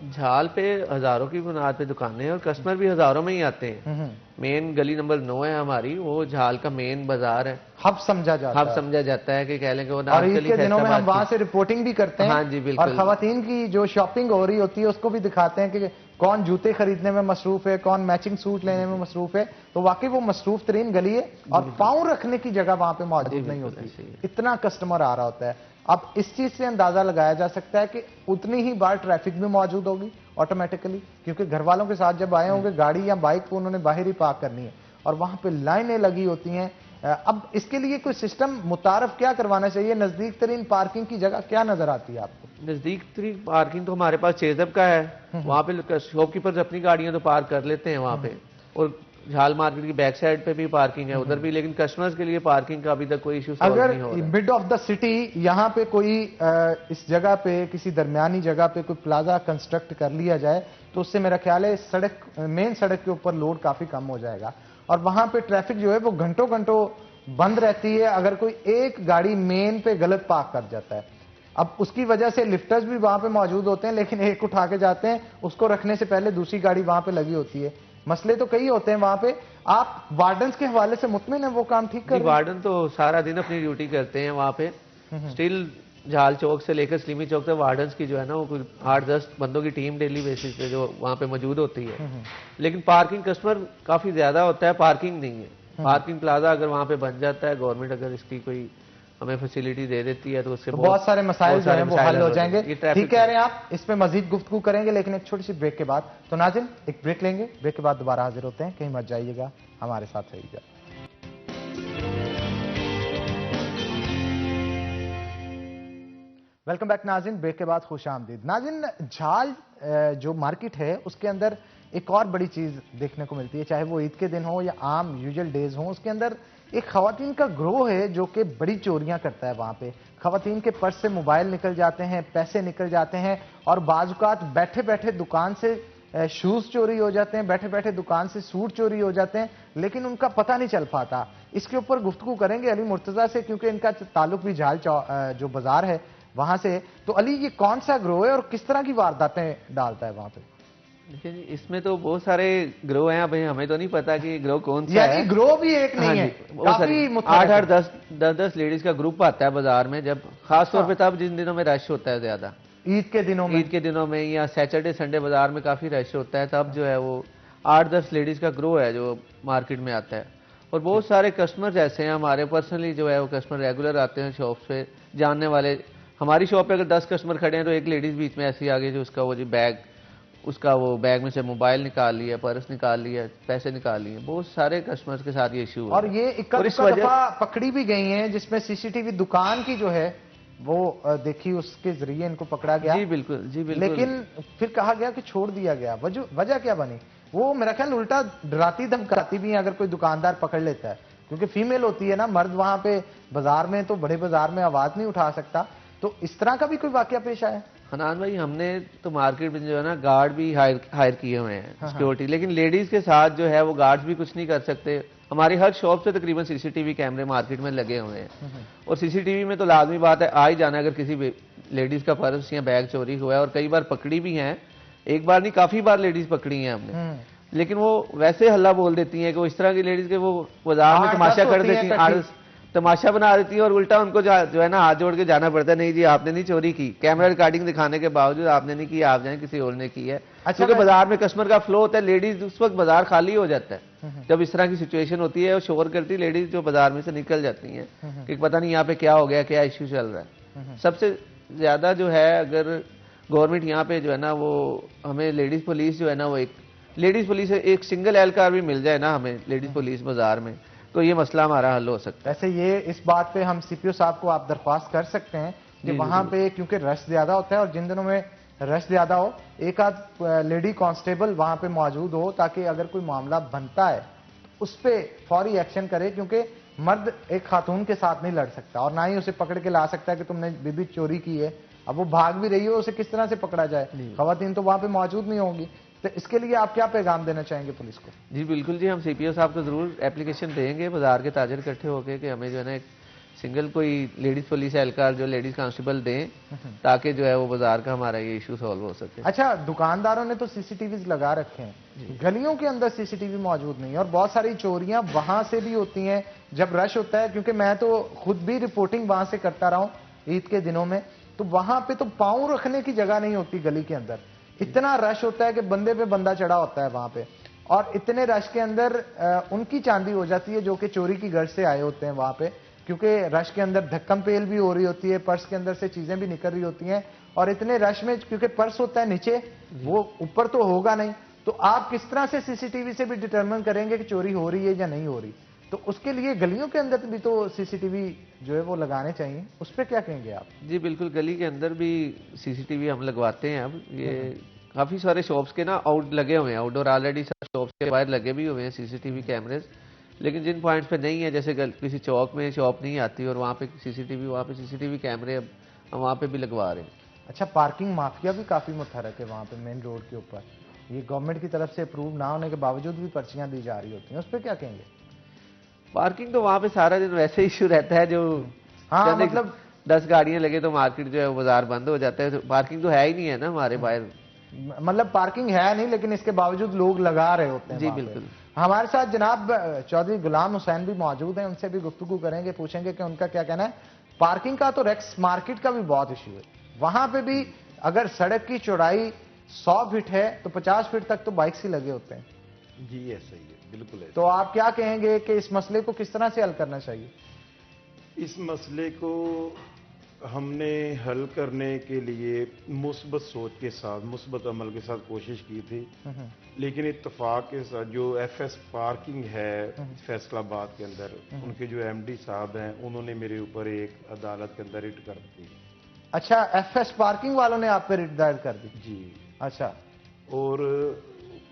झाल पे हजारों की बुनियाद पे दुकानें हैं और कस्टमर भी हजारों में ही आते हैं। मेन गली नंबर 9 है हमारी, वो झाल का मेन बाजार है, हब समझा जाता हब है। समझा जाता है कि कह लें कि वो और ईद के दिनों में हम वहां से रिपोर्टिंग भी करते हैं। हाँ जी बिल्कुल। और खवातीन की जो शॉपिंग हो रही होती है उसको भी दिखाते हैं कि कौन जूते खरीदने में मसरूफ है, कौन मैचिंग सूट लेने में मसरूफ है। तो वाकई वो मसरूफ तरीन गली है और पाँव रखने की जगह वहां पे मौजूद नहीं होती, इतना कस्टमर आ रहा होता है। अब इस चीज से अंदाजा लगाया जा सकता है कि उतनी ही बार ट्रैफिक भी मौजूद होगी ऑटोमेटिकली, क्योंकि घर वालों के साथ जब आए होंगे गाड़ी या बाइक को उन्होंने बाहर ही पार्क करनी है और वहां पे लाइनें लगी होती हैं। अब इसके लिए कोई सिस्टम मुतारफ क्या करवाना चाहिए? नजदीक तरीन पार्किंग की जगह क्या नजर आती है आपको? नजदीक तरीन पार्किंग तो हमारे पास चेजब का है, वहां पे शॉपकीपर्स अपनी गाड़ियां तो पार्क कर लेते हैं वहां पे, और झाल मार्केट की बैक साइड पे भी पार्किंग है उधर भी, लेकिन कस्टमर्स के लिए पार्किंग का अभी तक कोई इशू सॉल्व नहीं हो रहा है। अगर मिड ऑफ द सिटी यहाँ पे कोई इस जगह पे किसी दरमियानी जगह पे कोई प्लाजा कंस्ट्रक्ट कर लिया जाए तो उससे मेरा ख्याल है सड़क, मेन सड़क के ऊपर लोड काफी कम हो जाएगा और वहां पे ट्रैफिक जो है वो घंटों घंटों बंद रहती है अगर कोई एक गाड़ी मेन पे गलत पार्क कर जाता है। अब उसकी वजह से लिफ्टर्स भी वहां पे मौजूद होते हैं, लेकिन एक उठा के जाते हैं, उसको रखने से पहले दूसरी गाड़ी वहां पे लगी होती है। मसले तो कई होते हैं वहां पे। आप वार्डन्स के हवाले से मुतमिन है वो काम ठीक कर रहे हैं? वार्डन तो सारा दिन अपनी ड्यूटी करते हैं वहां पे। स्टिल झाल चौक से लेकर सलीमी चौक तक वार्डन्स की जो है ना वो कुछ 8-10 बंदों की टीम डेली बेसिस पे जो वहां पे मौजूद होती है। लेकिन पार्किंग कस्टमर काफी ज्यादा होता है, पार्किंग नहीं है। पार्किंग प्लाजा अगर वहां पे बन जाता है, गवर्नमेंट अगर इसकी कोई हमें फैसिलिटी दे देती है तो उससे बहुत सारे मसाइल जो हैं वो हल हो जाएंगे। ठीक कह रहे हैं आप, इस पे मजीद गुफ्तगू करेंगे लेकिन एक छोटी सी ब्रेक के बाद। तो नाज़िन एक ब्रेक लेंगे, ब्रेक के बाद दोबारा हाजिर होते हैं, कहीं मत जाइएगा, हमारे साथ रहिएगा। वेलकम बैक नाज़िन, ब्रेक के बाद खुश आमदीद। नाज़िन, झाल जो मार्केट है उसके अंदर एक और बड़ी चीज देखने को मिलती है, चाहे वो ईद के दिन हो या आम यूजुअल डेज हो, उसके अंदर एक खवातीन का ग्रोह है जो कि बड़ी चोरियां करता है। वहां पे खवातीन के पर्स से मोबाइल निकल जाते हैं, पैसे निकल जाते हैं और बाजुकात बैठे बैठे दुकान से शूज चोरी हो जाते हैं, बैठे बैठे दुकान से सूट चोरी हो जाते हैं, लेकिन उनका पता नहीं चल पाता। इसके ऊपर गुफ्तगू करेंगे अली मुर्तजा से, क्योंकि इनका ताल्लुक भी झाल जो बाजार है वहां से। तो अली, ये कौन सा ग्रोह है और किस तरह की वारदातें डालता है वहां पे? देखिए जी, इसमें तो बहुत सारे ग्रोह हैं, अभी हमें तो नहीं पता कि ग्रोह कौन सा है। ग्रोह भी एक नहीं है, काफी 8-10 लेडीज का ग्रुप आता है बाजार में, जब खास तौर पे तब जिन दिनों में रश होता है ज्यादा, ईद के दिनों में या सैटरडे संडे बाजार में काफी रश होता है, तब जो है वो 8-10 लेडीज का ग्रोह है जो मार्केट में आता है। और बहुत सारे कस्टमर ऐसे हैं हमारे, पर्सनली जो है वो कस्टमर रेगुलर आते हैं शॉप पे, जानने वाले। हमारी शॉप पे अगर 10 कस्टमर खड़े हैं तो एक लेडीज बीच में ऐसी आ गई जो उसका वो जी बैग में से मोबाइल निकाल लिया, पर्स निकाल लिया, पैसे निकाल लिए। बहुत सारे कस्टमर्स के साथ ये इशू है। और ये इस दफा पकड़ी भी गई हैं, जिसमें सीसीटीवी दुकान की जो है वो देखी, उसके जरिए इनको पकड़ा गया। जी बिल्कुल, जी बिल्कुल। लेकिन फिर कहा गया कि छोड़ दिया गया। वजह क्या बनी? वो मेरा ख्याल उल्टा डराती धमकाती भी है अगर कोई दुकानदार पकड़ लेता है, क्योंकि फीमेल होती है ना, मर्द वहां पे बाजार में तो बड़े बाजार में आवाज नहीं उठा सकता। तो इस तरह का भी कोई वाकया पेश आया? हनान भाई, हमने तो मार्केट में जो है ना गार्ड भी हायर किए हुए हैं सिक्योरिटी, लेकिन लेडीज के साथ जो है वो गार्ड्स भी कुछ नहीं कर सकते। हमारी हर शॉप से तकरीबन सीसीटीवी कैमरे मार्केट में लगे हुए हैं और सीसीटीवी में तो लाजमी बात है आ ही जाना अगर किसी लेडीज का पर्स या बैग चोरी हुआ है। और कई बार पकड़ी भी हैं, एक बार नहीं काफी बार लेडीज पकड़ी हैं हमने, लेकिन वो वैसे हल्ला बोल देती हैं कि वो इस तरह की लेडीज के वो बाजार में तमाशा कर देती हैं, तमाशा बना देती है और उल्टा उनको जो है ना हाथ जोड़ के जाना पड़ता है, नहीं जी आपने नहीं चोरी की, कैमरा रिकॉर्डिंग दिखाने के बावजूद आपने नहीं की, आप जाए किसी और ने की है। क्योंकि बाजार में कस्टमर का फ्लो होता है, लेडीज उस वक्त बाजार खाली हो जाता है जब इस तरह की सिचुएशन होती है और शोर करती लेडीज जो बाजार में से निकल जाती हैं कि पता नहीं यहाँ पे क्या हो गया, क्या इश्यू चल रहा है। सबसे ज्यादा जो है अगर गवर्नमेंट यहाँ पे जो है ना वो हमें लेडीज पुलिस जो है ना वो एक सिंगल एहलकार भी मिल जाए ना हमें लेडीज पुलिस बाजार में, तो ये मसला हमारा हल हो सकता है। वैसे ये इस बात पे हम सीपीओ साहब को आप दरख्वास्त कर सकते हैं कि वहां पे क्योंकि रश ज्यादा होता है और जिन दिनों में रश ज्यादा हो एक आध लेडी कांस्टेबल वहां पे मौजूद हो, ताकि अगर कोई मामला बनता है उस पर फौरी एक्शन करे, क्योंकि मर्द एक खातून के साथ नहीं लड़ सकता और ना ही उसे पकड़ के ला सकता है कि तुमने बीबी चोरी की है। अब वो भाग भी रही हो, उसे किस तरह से पकड़ा जाए? खवातीन तो वहां पे मौजूद नहीं होंगी। तो इसके लिए आप क्या पैगाम देना चाहेंगे पुलिस को? जी बिल्कुल जी, हम सीपीओ साहब को जरूर एप्लीकेशन देंगे बाजार के ताजर इकट्ठे होकर कि हमें जो है ना एक सिंगल कोई लेडीज पुलिस एहलकार जो लेडीज कांस्टेबल दें, ताकि जो है वो बाजार का हमारा ये इशू सॉल्व हो सके। अच्छा, दुकानदारों ने तो सीसीटीवी लगा रखे हैं, गलियों के अंदर सीसीटीवी मौजूद नहीं है और बहुत सारी चोरियां वहां से भी होती हैं जब रश होता है, क्योंकि मैं तो खुद भी रिपोर्टिंग वहां से करता रहा हूं ईद के दिनों में, तो वहां पे तो पांव रखने की जगह नहीं होती गली के अंदर, इतना रश होता है कि बंदे पे बंदा चढ़ा होता है वहां पे, और इतने रश के अंदर उनकी चांदी हो जाती है जो कि चोरी की गर्ज से आए होते हैं वहां पे, क्योंकि रश के अंदर धक्कम पेल भी हो रही होती है, पर्स के अंदर से चीजें भी निकल रही होती हैं, और इतने रश में क्योंकि पर्स होता है नीचे, वो ऊपर तो होगा नहीं, तो आप किस तरह से सीसीटीवी से भी डिटरमिन करेंगे कि चोरी हो रही है या नहीं हो रही? तो उसके लिए गलियों के अंदर भी तो सीसीटीवी जो है वो लगाने चाहिए, उस पर क्या कहेंगे आप? जी बिल्कुल, गली के अंदर भी सीसीटीवी हम लगवाते हैं। अब ये काफी सारे शॉप्स के ना आउट लगे हुए हैं, आउटडोर ऑलरेडी सब शॉप्स के बाहर लगे भी हुए हैं सीसीटीवी कैमरेज, लेकिन जिन पॉइंट्स पे नहीं है, जैसे किसी चौक में शॉप नहीं आती और वहाँ पे सीसीटीवी कैमरे हम वहाँ पे भी लगवा रहे हैं। अच्छा, पार्किंग माफिया भी काफी मुतहरक है वहां पे मेन रोड के ऊपर, ये गवर्नमेंट की तरफ से अप्रूव ना होने के बावजूद भी पर्चियां दी जा रही होती हैं, उस पर क्या कहेंगे? पार्किंग तो वहाँ पे सारा दिन वैसे इशू रहता है, जो हाँ मतलब 10 गाड़ियां लगे तो मार्केट जो है बाजार बंद हो जाता है, तो पार्किंग तो है ही नहीं है ना हमारे बाहर। मतलब पार्किंग है नहीं, लेकिन इसके बावजूद लोग लगा रहे होते हैं। जी बिल्कुल। हमारे साथ जनाब चौधरी गुलाम हुसैन भी मौजूद हैं, उनसे भी गुफ्तगू करेंगे, पूछेंगे कि उनका क्या कहना है। पार्किंग का तो रेक्स मार्केट का भी बहुत इशू है, वहां पे भी अगर सड़क की चौड़ाई 100 फीट है तो 50 फीट तक तो बाइक्स ही लगे होते हैं। जी ऐसा ही है, बिल्कुल है। तो आप क्या कहेंगे कि इस मसले को किस तरह से हल करना चाहिए? इस मसले को हमने हल करने के लिए मुस्बत सोच के साथ, मुस्बत अमल के साथ कोशिश की थी, लेकिन इत्तफाक के साथ जो एफएस पार्किंग है फैसलाबाद के अंदर, उनके जो एमडी साहब हैं, उन्होंने मेरे ऊपर एक अदालत के अंदर रिट कर दी। अच्छा, एफएस पार्किंग वालों ने आप पे रिट दायर कर दी? जी। अच्छा। और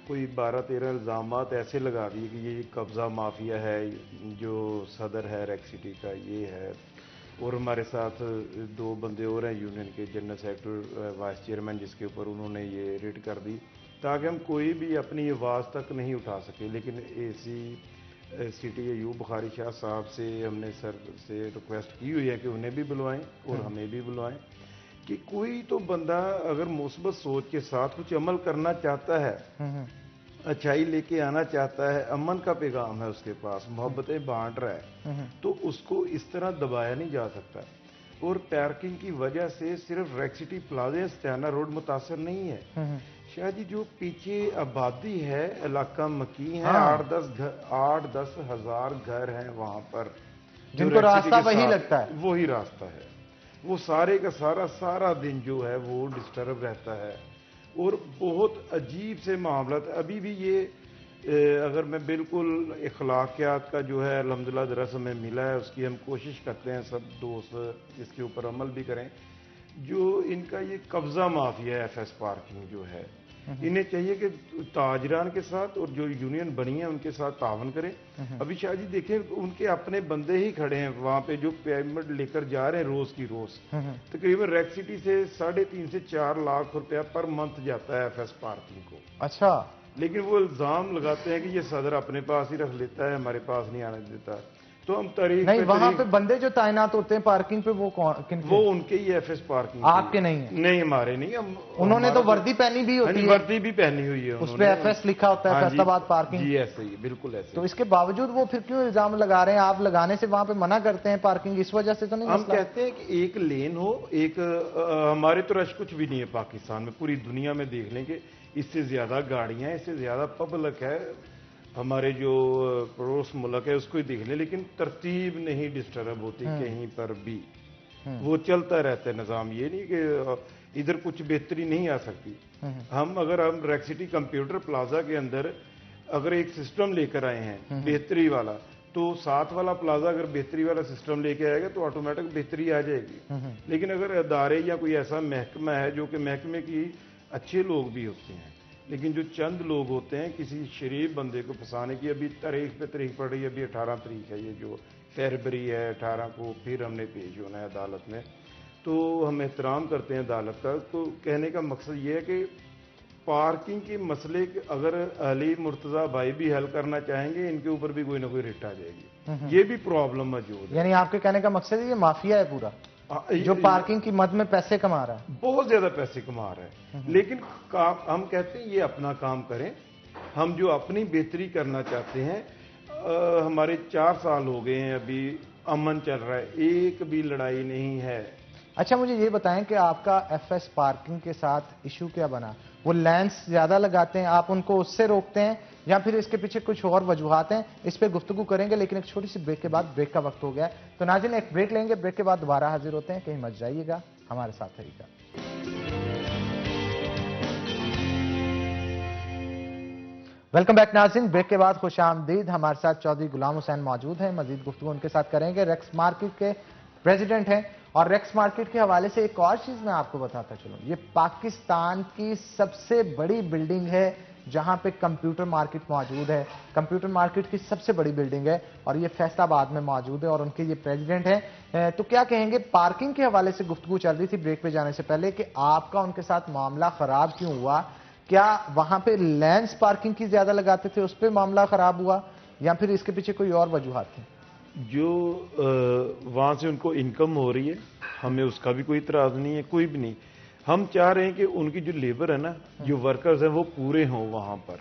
कोई 12-13 इल्ज़ामात ऐसे लगा दिए कि ये कब्ज़ा माफिया है, जो सदर है रेक्स सिटी का ये है, और हमारे साथ 2 बंदे और हैं यूनियन के, जनरल सेक्रेटरी, वाइस चेयरमैन, जिसके ऊपर उन्होंने ये रिट कर दी ताकि हम कोई भी अपनी आवाज़ तक नहीं उठा सके। लेकिन एसी सिटी अयूब बुखारी शाह साहब से हमने सर से रिक्वेस्ट की हुई है कि उन्हें भी बुलवाएं और हमें भी बुलवाएं, कि कोई तो बंदा अगर मुस्बत सोच के साथ कुछ अमल करना चाहता है, अच्छाई लेके आना चाहता है, अमन का पैगाम है उसके पास, मोहब्बतें बांट रहा है, तो उसको इस तरह दबाया नहीं जा सकता। और पार्किंग की वजह से सिर्फ रेक्स सिटी प्लाजा स्टाना रोड मुतासर नहीं है शाह जी, जो पीछे आबादी है, इलाका मकी है, 8-10 हज़ार घर हैं वहां पर, जिनको रास्ता वही लगता है, वही रास्ता है, वो सारे का सारा दिन जो है वो डिस्टर्ब रहता है, और बहुत अजीब से मामला। अभी भी ये अगर मैं बिल्कुल इखलाकियात का जो है अल्हम्दुलिल्लाह दरस हमें मिला है, उसकी हम कोशिश करते हैं सब दोस्त इसके ऊपर अमल भी करें। जो इनका ये कब्जा माफिया है एफएस पार्किंग जो है, इन्हें चाहिए कि ताजरान के साथ और जो यूनियन बनी है उनके साथ तावन करें। अभी शाह जी देखें, उनके अपने बंदे ही खड़े हैं वहां पे जो पेमेंट लेकर जा रहे हैं रोज की रोज, तकरीबन रेक्स सिटी से 3.5 से 4 लाख रुपया पर मंथ जाता है एफएस पार्किंग को। अच्छा। लेकिन वो इल्जाम लगाते हैं कि ये सदर अपने पास ही रख लेता है, हमारे पास नहीं आने देता। तो हम तारीख नहीं, वहां पे बंदे जो तैनात होते हैं पार्किंग पे, वो कौन? वो उनके ही एफएस पार्किंग, आपके नहीं है? नहीं, हमारे नहीं। हम उन्होंने तो वर्दी पहनी भी होती है, वर्दी भी पहनी हुई है, उस पे एफएस लिखा होता है, फैसलाबाद पार्किंग। जी ऐसे ही, बिल्कुल ऐसे। तो इसके बावजूद वो फिर क्यों इल्जाम लगा रहे हैं? आप लगाने से वहां पे मना करते हैं पार्किंग, इस वजह से तो नहीं? हम कहते हैं कि एक लेन हो, एक हमारे तो रश कुछ भी नहीं है पाकिस्तान में, पूरी दुनिया में देख लेंगे, इससे ज्यादा गाड़ियां, इससे ज्यादा पब्लिक है, हमारे जो पड़ोस मुल्क है उसको ही देख ले, लेकिन तरतीब नहीं डिस्टर्ब होती कहीं पर भी, वो चलता रहता है निज़ाम। ये नहीं कि इधर कुछ बेहतरी नहीं आ सकती। हम रेक्स सिटी कंप्यूटर प्लाजा के अंदर अगर एक सिस्टम लेकर आए हैं बेहतरी वाला, तो साथ वाला प्लाजा अगर बेहतरी वाला सिस्टम लेके आएगा तो ऑटोमेटिक बेहतरी आ जाएगी। लेकिन अगर अदारे या कोई ऐसा महकमा है, जो कि महकमे की अच्छे लोग भी होते हैं, लेकिन जो चंद लोग होते हैं किसी शरीफ बंदे को फंसाने की, अभी तारीख पे तारीख पड़ रही है, अभी 18 तारीख है, ये जो फरवरी है 18 को फिर हमने पेश होना है अदालत में। तो हम एहतराम करते हैं अदालत का। तो कहने का मकसद ये है कि पार्किंग के मसले अगर अली मुर्तजा भाई भी हल करना चाहेंगे, इनके ऊपर भी कोई ना कोई रिट आ जाएगी। ये भी प्रॉब्लम मौजूद है। यानी आपके कहने का मकसद है ये माफिया है पूरा, जो पार्किंग की मद में पैसे कमा रहा है, बहुत ज्यादा पैसे कमा रहा है। लेकिन हम कहते हैं ये अपना काम करें, हम जो अपनी बेहतरी करना चाहते हैं। हमारे 4 साल हो गए हैं, अभी अमन चल रहा है, एक भी लड़ाई नहीं है। अच्छा मुझे ये बताएं कि आपका एफएस पार्किंग के साथ इशू क्या बना? वो लेंस ज्यादा लगाते हैं, आप उनको उससे रोकते हैं, या फिर इसके पीछे कुछ और वजूहात हैं? इस पे गुफ्तगू करेंगे, लेकिन एक छोटी सी ब्रेक के बाद, ब्रेक का वक्त हो गया है। तो नाज़रीन एक ब्रेक लेंगे, ब्रेक के बाद दोबारा हाजिर होते हैं। कहीं मत जाइएगा, हमारे साथ रहिएगा। वेलकम बैक नाज़रीन, ब्रेक के बाद खुश आमदीद। हमारे साथ चौधरी गुलाम हुसैन मौजूद हैं, मजीद गुफ्तगू उनके साथ करेंगे। रेक्स मार्केट के प्रेसिडेंट हैं, और रेक्स मार्केट के हवाले से एक और चीज मैं आपको बताता चलूं, ये पाकिस्तान की सबसे बड़ी बिल्डिंग है जहां पे कंप्यूटर मार्केट मौजूद है। कंप्यूटर मार्केट की सबसे बड़ी बिल्डिंग है और ये फैसलाबाद में मौजूद है, और उनके ये प्रेसिडेंट हैं। तो क्या कहेंगे, पार्किंग के हवाले से गुफ्तगू चल रही थी ब्रेक पे जाने से पहले कि आपका उनके साथ मामला खराब क्यों हुआ? क्या वहां पे लेंस पार्किंग की ज्यादा लगाते थे, उस पर मामला खराब हुआ, या फिर इसके पीछे कोई और वजूहात थी? जो वहां से उनको इनकम हो रही है, हमें उसका भी कोई इतराज नहीं है, कोई भी नहीं। हम चाह रहे हैं कि उनकी जो लेबर है ना, जो वर्कर्स हैं, वो पूरे हों वहां पर।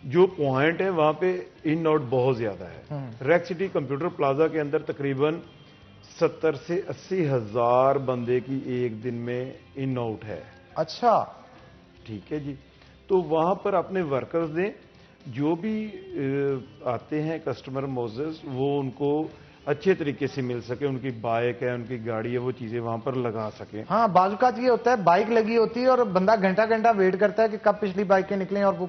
जो पॉइंट है वहां पे इन आउट बहुत ज्यादा है। रेक्स सिटी कंप्यूटर प्लाजा के अंदर तकरीबन 70 से 80 हजार बंदे की एक दिन में इन आउट है। अच्छा, ठीक है जी। तो वहां पर अपने वर्कर्स दें, जो भी आते हैं कस्टमर मोजेस, वो उनको अच्छे तरीके से मिल सके, उनकी बाइक है, उनकी गाड़ी है, वो चीजें वहां पर लगा सके। हाँ, बाजुकात ये होता है बाइक लगी होती है और बंदा घंटा घंटा वेट करता है कि कब पिछली बाइकें निकलें और वो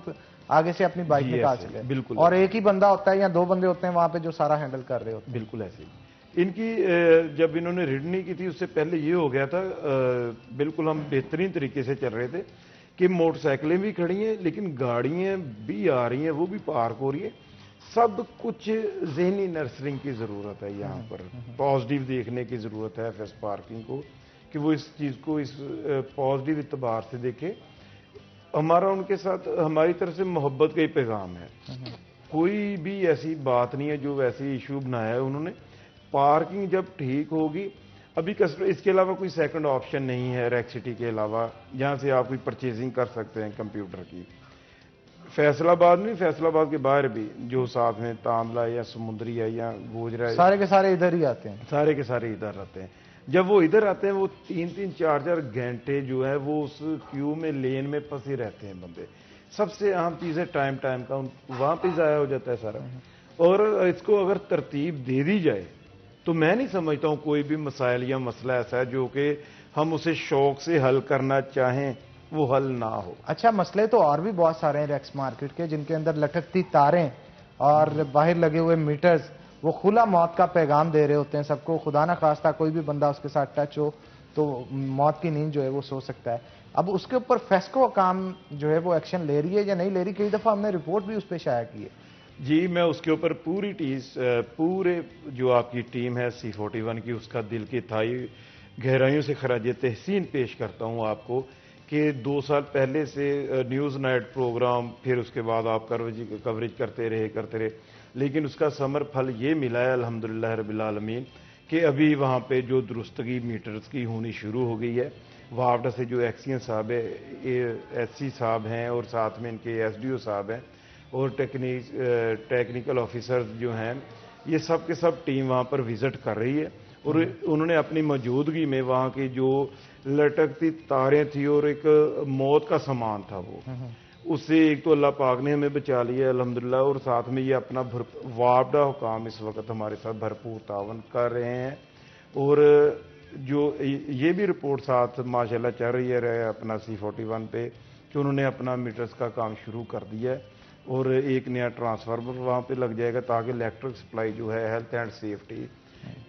आगे से अपनी बाइक निकाल सके। बिल्कुल। और एक ही बंदा होता है या 2 बंदे होते हैं वहां पे जो सारा हैंडल कर रहे होते हैं। बिल्कुल ऐसे ही। इनकी जब इन्होंने रिड नहीं की थी, उससे पहले ये हो गया था, बिल्कुल हम बेहतरीन तरीके से चल रहे थे कि मोटरसाइकिलें भी खड़ी हैं, लेकिन गाड़ियां भी आ रही हैं, वो भी पार्क हो रही है। सब कुछ ज़हनी नर्सरिंग की ज़रूरत है यहाँ पर, पॉजिटिव देखने की ज़रूरत है एफएस पार्किंग को, कि वो इस चीज़ को इस पॉजिटिव इतबार से देखे। हमारा उनके साथ हमारी तरफ से मोहब्बत का ही पैगाम है, कोई भी ऐसी बात नहीं है जो वैसे इशू बनाया है उन्होंने। पार्किंग जब ठीक होगी, अभी कस्टमर इसके अलावा कोई सेकंड ऑप्शन नहीं है रेक्स सिटी के अलावा जहां से आप कोई परचेजिंग कर सकते हैं कंप्यूटर की। फैसलाबाद में, फैसलाबाद के बाहर भी जो साथ में तांबला या समुद्री है या गोजरा है, सारे के सारे इधर ही आते हैं। सारे के सारे इधर आते हैं। जब वो इधर आते हैं, वो 3-3, 4-4 घंटे जो है वो उस क्यू में, लेन में फंसे रहते हैं बंदे। सबसे अहम चीज है टाइम का वहां पे जाया हो जाता है सारा। और इसको अगर तरतीब दे दी जाए तो मैं नहीं समझता हूं कोई भी मसाइल या मसला ऐसा है जो कि हम उसे शौक से हल करना चाहें वो हल ना हो। अच्छा, मसले तो और भी बहुत सारे हैं रेक्स मार्केट के, जिनके अंदर लटकती तारें और बाहर लगे हुए मीटर्स वो खुला मौत का पैगाम दे रहे होते हैं सबको। खुदा ना खास्ता कोई भी बंदा उसके साथ टच हो तो मौत की नींद जो है वो सो सकता है। अब उसके ऊपर फेस्को काम जो है वो एक्शन ले रही है या नहीं ले रही? कई दफा हमने रिपोर्ट भी उस पर शाया की है। जी, मैं उसके ऊपर पूरे जो आपकी टीम है C41 की, उसका दिल की गहराइयों से खराज तहसीन पेश करता हूं आपको कि 2 साल पहले से न्यूज़ नाइट प्रोग्राम, फिर उसके बाद आप कवरेज करते रहे, लेकिन उसका समर फल ये मिला है अल्हम्दुलिल्लाह रब्बिल आलमीन कि अभी वहाँ पे जो दुरुस्तगी मीटर्स की होनी शुरू हो गई है। वापडा से जो एक्सीएन साहब है, SC साहब हैं, और साथ में इनके SDO साहब हैं, और टेक्निकल ऑफिसर्स जो हैं, ये सब के सब टीम वहाँ पर विजिट कर रही है। और उन्होंने अपनी मौजूदगी में वहाँ की जो लटकती तारें थी और एक मौत का सामान था, वो उससे एक तो अल्लाह पाक ने हमें बचा लिया अल्हम्दुलिल्लाह, और साथ में ये अपना वापडा हुकाम इस वक्त हमारे साथ भरपूर तावन कर रहे हैं। और जो ये भी रिपोर्ट साथ माशाल्लाह चल रही है अपना C41 पे कि उन्होंने अपना मीटर्स का काम शुरू कर दिया है, और एक नया ट्रांसफार्मर वहाँ पे लग जाएगा ताकि इलेक्ट्रिक सप्लाई जो है हेल्थ एंड सेफ्टी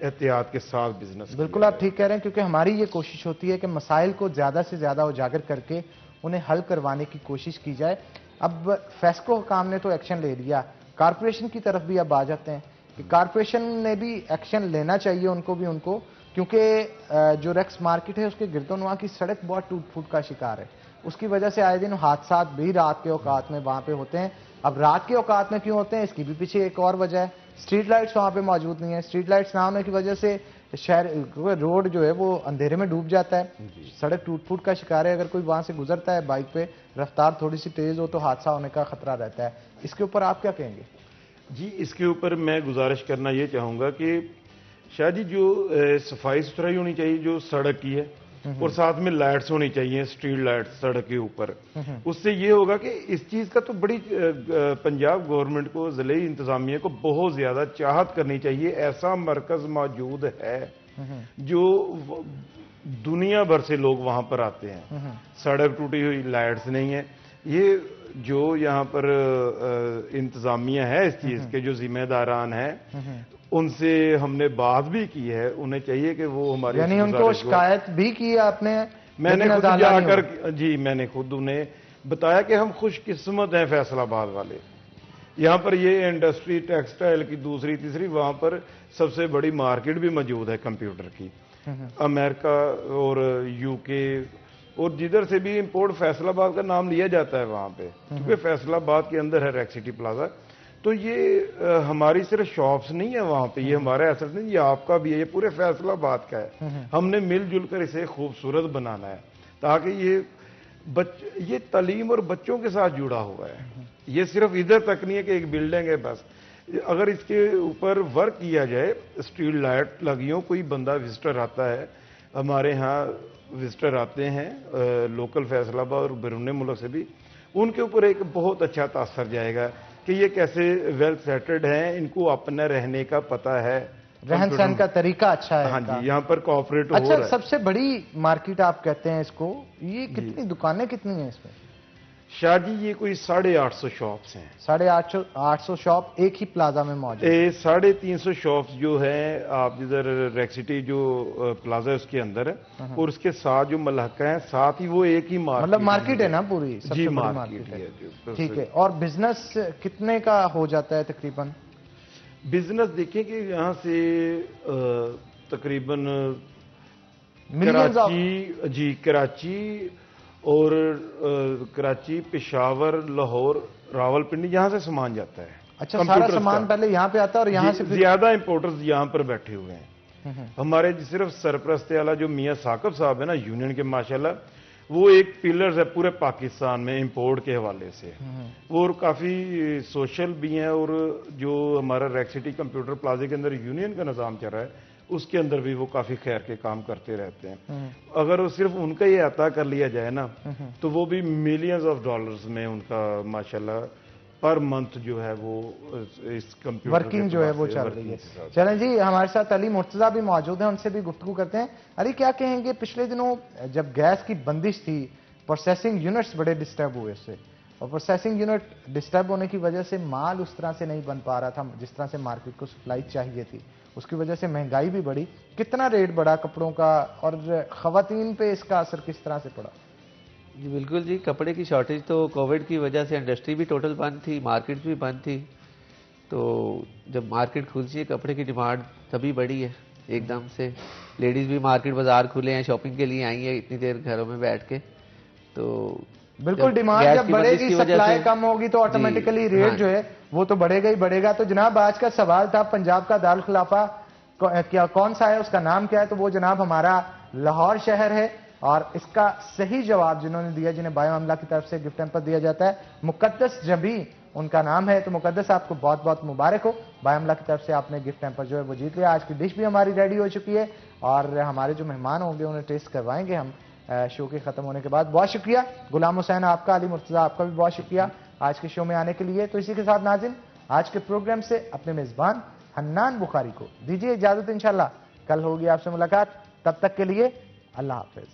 एहतियात के साथ बिजनेस। बिल्कुल आप ठीक कह रहे हैं, क्योंकि हमारी ये कोशिश होती है कि मसाइल को ज्यादा से ज्यादा उजागर करके उन्हें हल करवाने की कोशिश की जाए। अब फेस्को हुकाम ने तो एक्शन ले लिया, कारपोरेशन की तरफ भी अब आ जाते हैं कि कारपोरेशन ने भी एक्शन लेना चाहिए उनको, क्योंकि जो रेक्स मार्केट है उसके गिरदोनवा की सड़क बहुत टूट फूट का शिकार है। उसकी वजह से आए दिन हादसा भी रात के औकात में वहां पे होते हैं। अब रात के औकात में क्यों होते हैं, इसकी भी पीछे एक और वजह है, स्ट्रीट लाइट्स वहां पे मौजूद नहीं है। स्ट्रीट लाइट्स ना होने की वजह से शहर रोड जो है वो अंधेरे में डूब जाता है, सड़क टूट फूट का शिकार है। अगर कोई वहां से गुजरता है बाइक पे, रफ्तार थोड़ी सी तेज हो तो हादसा होने का खतरा रहता है। इसके ऊपर आप क्या कहेंगे? जी, इसके ऊपर मैं गुजारिश करना ये चाहूँगा कि शाह जी जो सफाई सुथराई होनी चाहिए जो सड़क की है, और साथ में लाइट्स होनी चाहिए, स्ट्रीट लाइट्स सड़क के ऊपर। उससे ये होगा कि इस चीज़ का तो बड़ी पंजाब गवर्नमेंट को, ज़िले इंतज़ामिया को बहुत ज़्यादा चाहत करनी चाहिए। ऐसा मरकज़ मौजूद है जो दुनिया भर से लोग वहाँ पर आते हैं। सड़क टूटी हुई, लाइट्स नहीं है। ये जो यहाँ पर इंतज़ामिया है इस चीज़ के, जो जिम्मेदारान हैं, उनसे हमने बात भी की है। उन्हें चाहिए कि वो हमारी, यानी उनको शिकायत भी की है आपने? मैंने खुद जाकर, जी मैंने खुद उन्हें बताया कि हम खुशकिस्मत हैं फैसलाबाद वाले। यहाँ पर ये इंडस्ट्री टेक्सटाइल की दूसरी तीसरी, वहाँ पर सबसे बड़ी मार्केट भी मौजूद है कंप्यूटर की। अमेरिका और यूके और जिधर से भी इंपोर्ट फैसलाबाद का नाम लिया जाता है वहाँ पे, क्योंकि फैसलाबाद के अंदर है रेक सिटी प्लाजा। तो ये हमारी सिर्फ शॉप्स नहीं है वहाँ पे, ये हमारा एसेट नहीं, ये आपका भी है, ये पूरे फैसलाबाद का है। हमने मिलजुल कर इसे खूबसूरत बनाना है ताकि ये तालीम और बच्चों के साथ जुड़ा हुआ है। ये सिर्फ इधर तक नहीं है कि एक बिल्डिंग है बस। अगर इसके ऊपर वर्क किया जाए, स्ट्रीट लाइट लगी हो, कोई बंदा विजिटर आता है, हमारे यहाँ विजिटर आते हैं लोकल फैसलाबाद और बैरून मुल्क से भी, उनके ऊपर एक बहुत अच्छा तासर जाएगा कि ये कैसे वेल सेटल्ड हैं, इनको अपना रहने का पता है, रहन सहन का तरीका अच्छा है। हाँ जी, यहाँ पर कोऑपरेट अच्छा, हो रहा है। सबसे बड़ी मार्केट आप कहते हैं इसको, ये कितनी दुकानें कितनी हैं इसमें? शाह जी ये कोई 850 शॉप्स हैं। 850 शॉप एक ही प्लाजा में मौजूद है। 350 शॉप्स जो है आप जिधर रेक सिटी जो प्लाजा है उसके अंदर है, और उसके साथ जो मलहका है साथ ही वो एक ही मार्केट, मतलब मार्केट है ना पूरी, सबसे जी बड़ी मार्केट है। ठीक है, और बिजनेस कितने का हो जाता है तकरीबन? बिजनेस देखिए कि यहाँ से तकरीबन कराची और कराची, पेशावर, लाहौर, रावलपिंडी, यहाँ से सामान जाता है। अच्छा, सारा सामान पहले यहाँ पे आता है और यहाँ से ज्यादा इंपोर्टर्स यहाँ पर बैठे हुए हैं। हमारे सिर्फ सरपरस्ती वाला जो मियाँ साकिब साहब है ना यूनियन के, माशाल्लाह वो एक पिलर्स है पूरे पाकिस्तान में इंपोर्ट के हवाले से। वो और काफी सोशल भी हैं, और जो हमारा रेक सिटी कंप्यूटर प्लाजा के अंदर यूनियन का निज़ाम चल रहा है उसके अंदर भी वो काफी खैर के काम करते रहते हैं। अगर वो सिर्फ उनका ही अता कर लिया जाए ना, तो वो भी मिलियंस ऑफ डॉलर्स में उनका माशाल्लाह पर मंथ जो है वो इस कंप्यूटर वर्किंग जो है वो चल रही है। चलें जी, हमारे साथ अली मुर्तजा भी मौजूद हैं, उनसे भी गुफ्तगू करते हैं। अली, क्या कहेंगे, पिछले दिनों जब गैस की बंदिश थी, प्रोसेसिंग यूनिट्स बड़े डिस्टर्ब हुए इससे, और प्रोसेसिंग यूनिट डिस्टर्ब होने की वजह से माल उस तरह से नहीं बन पा रहा था जिस तरह से मार्केट को सप्लाई चाहिए थी, उसकी वजह से महंगाई भी बढ़ी। कितना रेट बढ़ा कपड़ों का, और खवातीन पे इसका असर किस तरह से पड़ा? जी बिल्कुल जी, कपड़े की शॉर्टेज तो कोविड की वजह से इंडस्ट्री भी टोटल बंद थी, मार्केट भी बंद थी। तो जब मार्केट खुलती है कपड़े की डिमांड तभी बढ़ी है एकदम से। लेडीज़ भी मार्केट बाजार खुले हैं, शॉपिंग के लिए आई है इतनी देर घरों में बैठ के। तो बिल्कुल, डिमांड जब बढ़ेगी, सप्लाई कम होगी तो ऑटोमेटिकली रेट जो है वो तो बढ़ेगा ही बढ़ेगा। तो जनाब, आज का सवाल था पंजाब का दारुल खिलाफा क्या कौन सा है, उसका नाम क्या है? तो वो जनाब हमारा लाहौर शहर है, और इसका सही जवाब जिन्होंने दिया, जिन्हें बायो अमला की तरफ से गिफ्ट हैम्पर दिया जाता है, मुकद्दस जबी उनका नाम है। तो मुकद्दस, आपको बहुत बहुत मुबारक हो, बायो अमला की तरफ से आपने गिफ्ट हैम्पर जो है वो जीत लिया। आज की डिश भी हमारी रेडी हो चुकी है, और हमारे जो मेहमान होंगे उन्हें टेस्ट करवाएंगे हम शो के खत्म होने के बाद। बहुत शुक्रिया गुलाम हुसैन आपका, अली मुर्तजा आपका भी बहुत शुक्रिया आज के शो में आने के लिए। तो इसी के साथ नाज़रीन, आज के प्रोग्राम से अपने मेजबान हन्नान बुखारी को दीजिए इजाजत। इंशाल्लाह कल होगी आपसे मुलाकात, तब तक के लिए अल्लाह हाफिज।